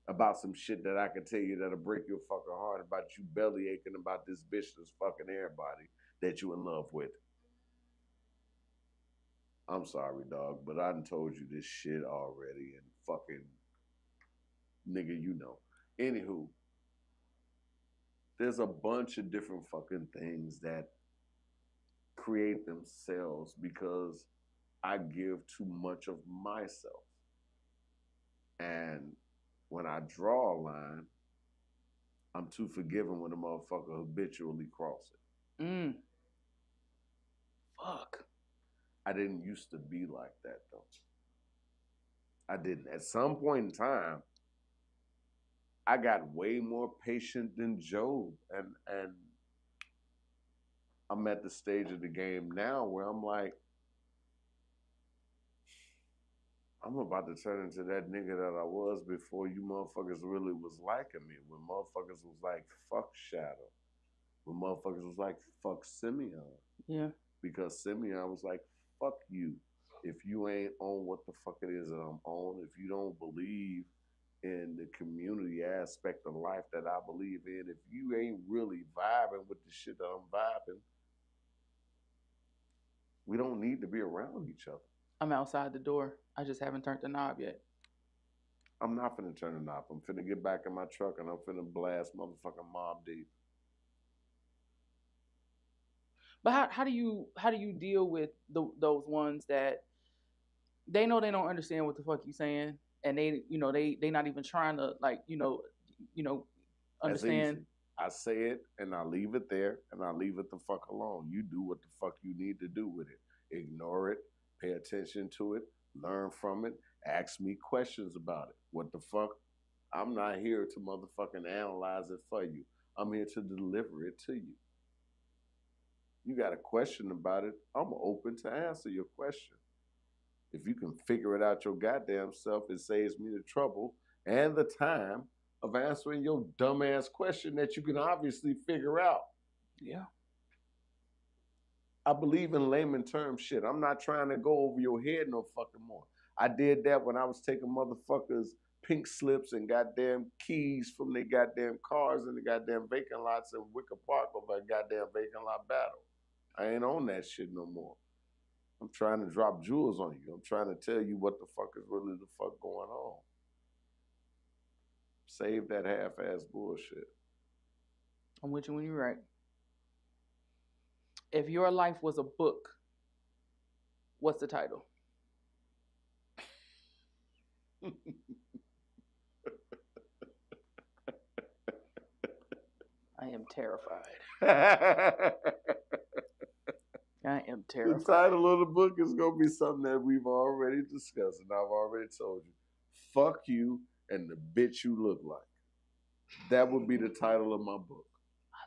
about some shit that I can tell you that'll break your fucking heart about you belly aching about this bitch that's fucking everybody that you in love with. I'm sorry, dog, but I done told you this shit already and fucking nigga, you know. Anywho, there's a bunch of different fucking things that create themselves because I give too much of myself. And when I draw a line, I'm too forgiving when a motherfucker habitually cross it. Fuck. I didn't used to be like that though. I didn't. At some point in time, I got way more patient than Job, and I'm at the stage of the game now where I'm like, I'm about to turn into that nigga that I was before you motherfuckers really was liking me. When motherfuckers was like, fuck Shadow. When motherfuckers was like, fuck Simeon. Yeah. Because Simeon was like, fuck you. If you ain't on what the fuck it is that I'm on, if you don't believe in the community aspect of life that I believe in, if you ain't really vibing with the shit that I'm vibing, we don't need to be around each other. I'm outside the door. I just haven't turned the knob yet. I'm not finna turn the knob. I'm finna get back in my truck and I'm finna blast motherfucking Mob Deep. But how do you deal with those ones that they know they don't understand what the fuck you saying, and they not even trying to understand. I say it and I leave it there and I leave it the fuck alone. You do what the fuck you need to do with it. Ignore it, pay attention to it, learn from it, ask me questions about it. What the fuck? I'm not here to motherfucking analyze it for you. I'm here to deliver it to you. You got a question about it, I'm open to answer your question. If you can figure it out your goddamn self, it saves me the trouble and the time of answering your dumbass question that you can obviously figure out. Yeah. I believe in layman term shit. I'm not trying to go over your head no fucking more. I did that when I was taking motherfuckers pink slips and goddamn keys from their goddamn cars in the goddamn vacant lots in Wicker Park over a goddamn vacant lot battle. I ain't on that shit no more. I'm trying to drop jewels on you. I'm trying to tell you what the fuck is really the fuck going on. Save that half-ass bullshit. I'm with you when you're right. If your life was a book, what's the title? I am terrified. I am terrified. The title of the book is going to be something that we've already discussed, and I've already told you. Fuck you and the bitch you look like. That would be the title of my book. I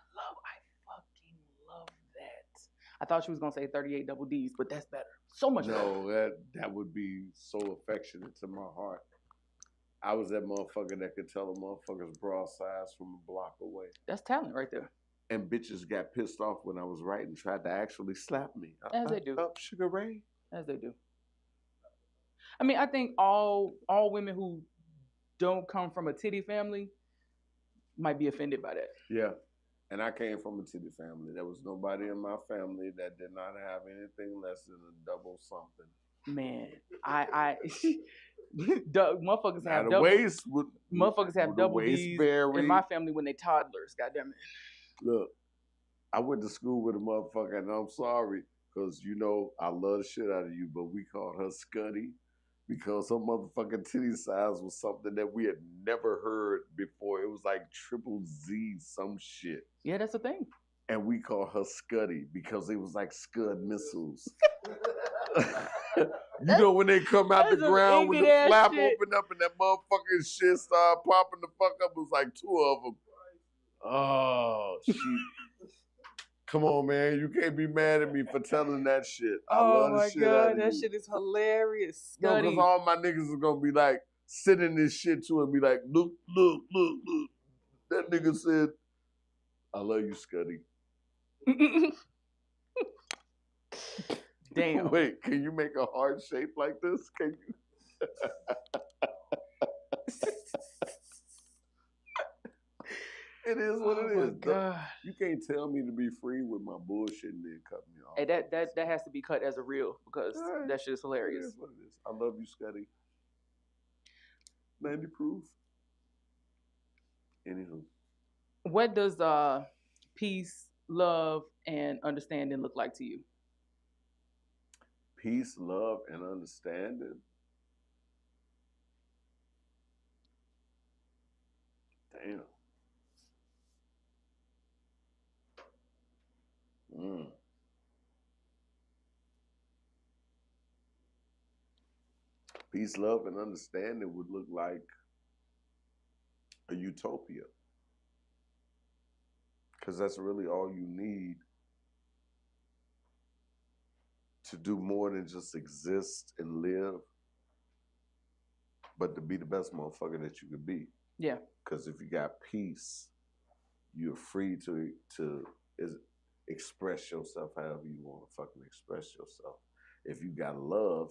fucking love that. I thought she was going to say 38 double D's, but that's better. So much better. No, that would be so affectionate to my heart. I was that motherfucker that could tell a motherfucker's bra size from a block away. That's talent right there. And bitches got pissed off when I was right and tried to actually slap me. As they do. Up, Sugar Ray. As they do. I mean, I think all women who don't come from a titty family might be offended by that. Yeah. And I came from a titty family. There was nobody in my family that did not have anything less than a double something. Man, motherfuckers have double. Motherfuckers have double D's in my family when they toddlers. Goddamn it. Look, I went to school with a motherfucker, and I'm sorry because I love the shit out of you, but we called her Scuddy because her motherfucking titty size was something that we had never heard before. It was like triple Z some shit. Yeah, that's the thing. And we called her Scuddy because it was like Scud missiles. When they come out the ground with the flap open up and that motherfucking shit started popping the fuck up, it was like two of them. Oh, shit. Come on, man. You can't be mad at me for telling that shit. I love the shit out of that you. shit is hilarious. No, because all my niggas are going to be like, sitting this shit to and be like, look. That nigga said, I love you, Scuddy. Damn. Wait, can you make a heart shape like this? Can you? It is what it is. God. You can't tell me to be free with my bullshit and then cut me off. Hey, that has to be cut as a reel because that shit is hilarious. It is what it is. I love you, Scotty. 90 proof. Anywho. What does peace, love, and understanding look like to you? Peace, love, and understanding. Damn. Peace, love, and understanding would look like a utopia. Because that's really all you need to do more than just exist and live, but to be the best motherfucker that you could be. Yeah. Because if you got peace, you're free to express yourself however you want to fucking express yourself. If you got love,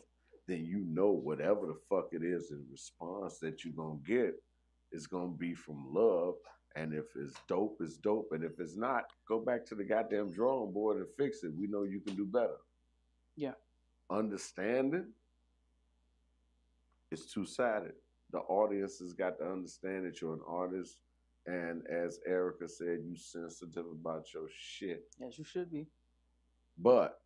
then you know whatever the fuck it is in response that you're going to get is going to be from love. And if it's dope, it's dope. And if it's not, go back to the goddamn drawing board and fix it. We know you can do better. Yeah. Understanding is two-sided. The audience has got to understand that you're an artist. And as Erica said, you sensitive about your shit. Yes, you should be. But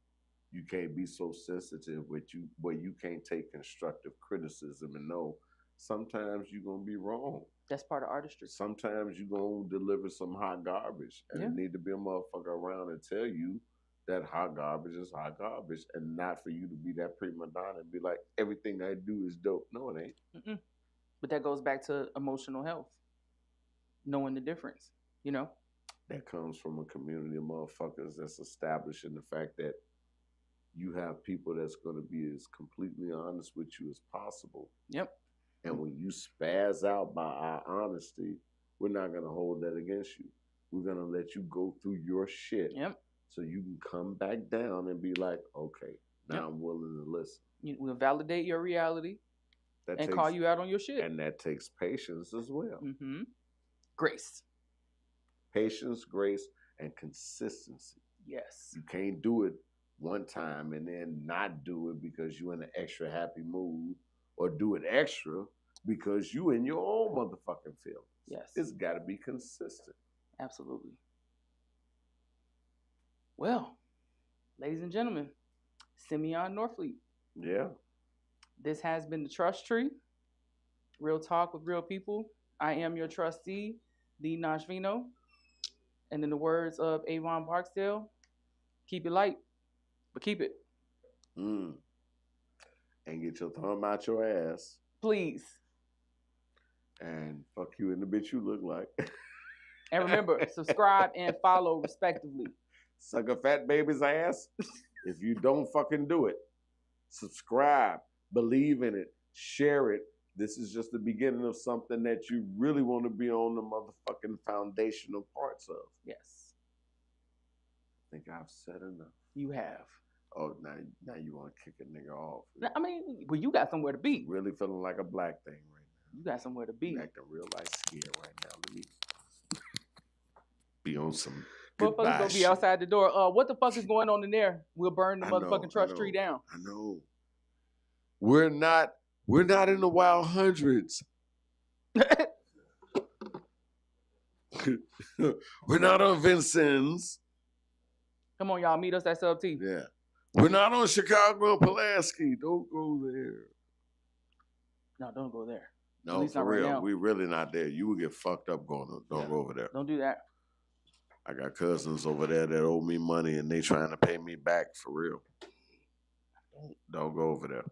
you can't be so sensitive where you can't take constructive criticism and know sometimes you're going to be wrong. That's part of artistry. Sometimes you're going to deliver some hot garbage. And there need to be a motherfucker around and tell you that hot garbage is hot garbage and not for you to be that prima donna and be like, everything I do is dope. No, it ain't. Mm-mm. But that goes back to emotional health. Knowing the difference, you know? That comes from a community of motherfuckers that's establishing the fact that you have people that's going to be as completely honest with you as possible. Yep. And when you spaz out by our honesty, we're not going to hold that against you. We're going to let you go through your shit. Yep. So you can come back down and be like, okay, now I'm willing to listen. We'll validate your reality and call you out on your shit. And that takes patience as well. Mm-hmm. Grace. Patience, grace, and consistency. Yes. You can't do it one time and then not do it because you're in an extra happy mood, or do it extra because you in your own motherfucking feelings. Yes. It's got to be consistent. Absolutely. Well, ladies and gentlemen, Simeon Norfleet. Yeah. This has been the Trust Tree. Real talk with real people. I am your trustee, the Nashvino. And in the words of Avon Barksdale, keep it light, but keep it. And get your thumb out your ass. Please. And fuck you in the bitch you look like. And remember, subscribe and follow respectively. Suck a fat baby's ass. If you don't fucking do it, subscribe, believe in it, share it. This is just the beginning of something that you really want to be on the motherfucking foundational parts of. Yes. I think I've said enough. You have. Oh, now you want to kick a nigga off. I mean, well, you got somewhere to be. Really feeling like a black thing right now. You got somewhere to be. I'm acting real light skin right now. Let me be on some goodbye motherfuckers gonna be outside the door. What the fuck is going on in there? We'll burn the motherfucking trust tree down. I know. We're not in the wild hundreds. We're not on Vincennes. Come on, y'all. Meet us at Sub T. Yeah. We're not on Chicago and Pulaski. Don't go there. No, don't go there. No, for real. Right, we're really not there. You will get fucked up going. Don't go over there. Don't do that. I got cousins over there that owe me money and they trying to pay me back for real. Don't go over there.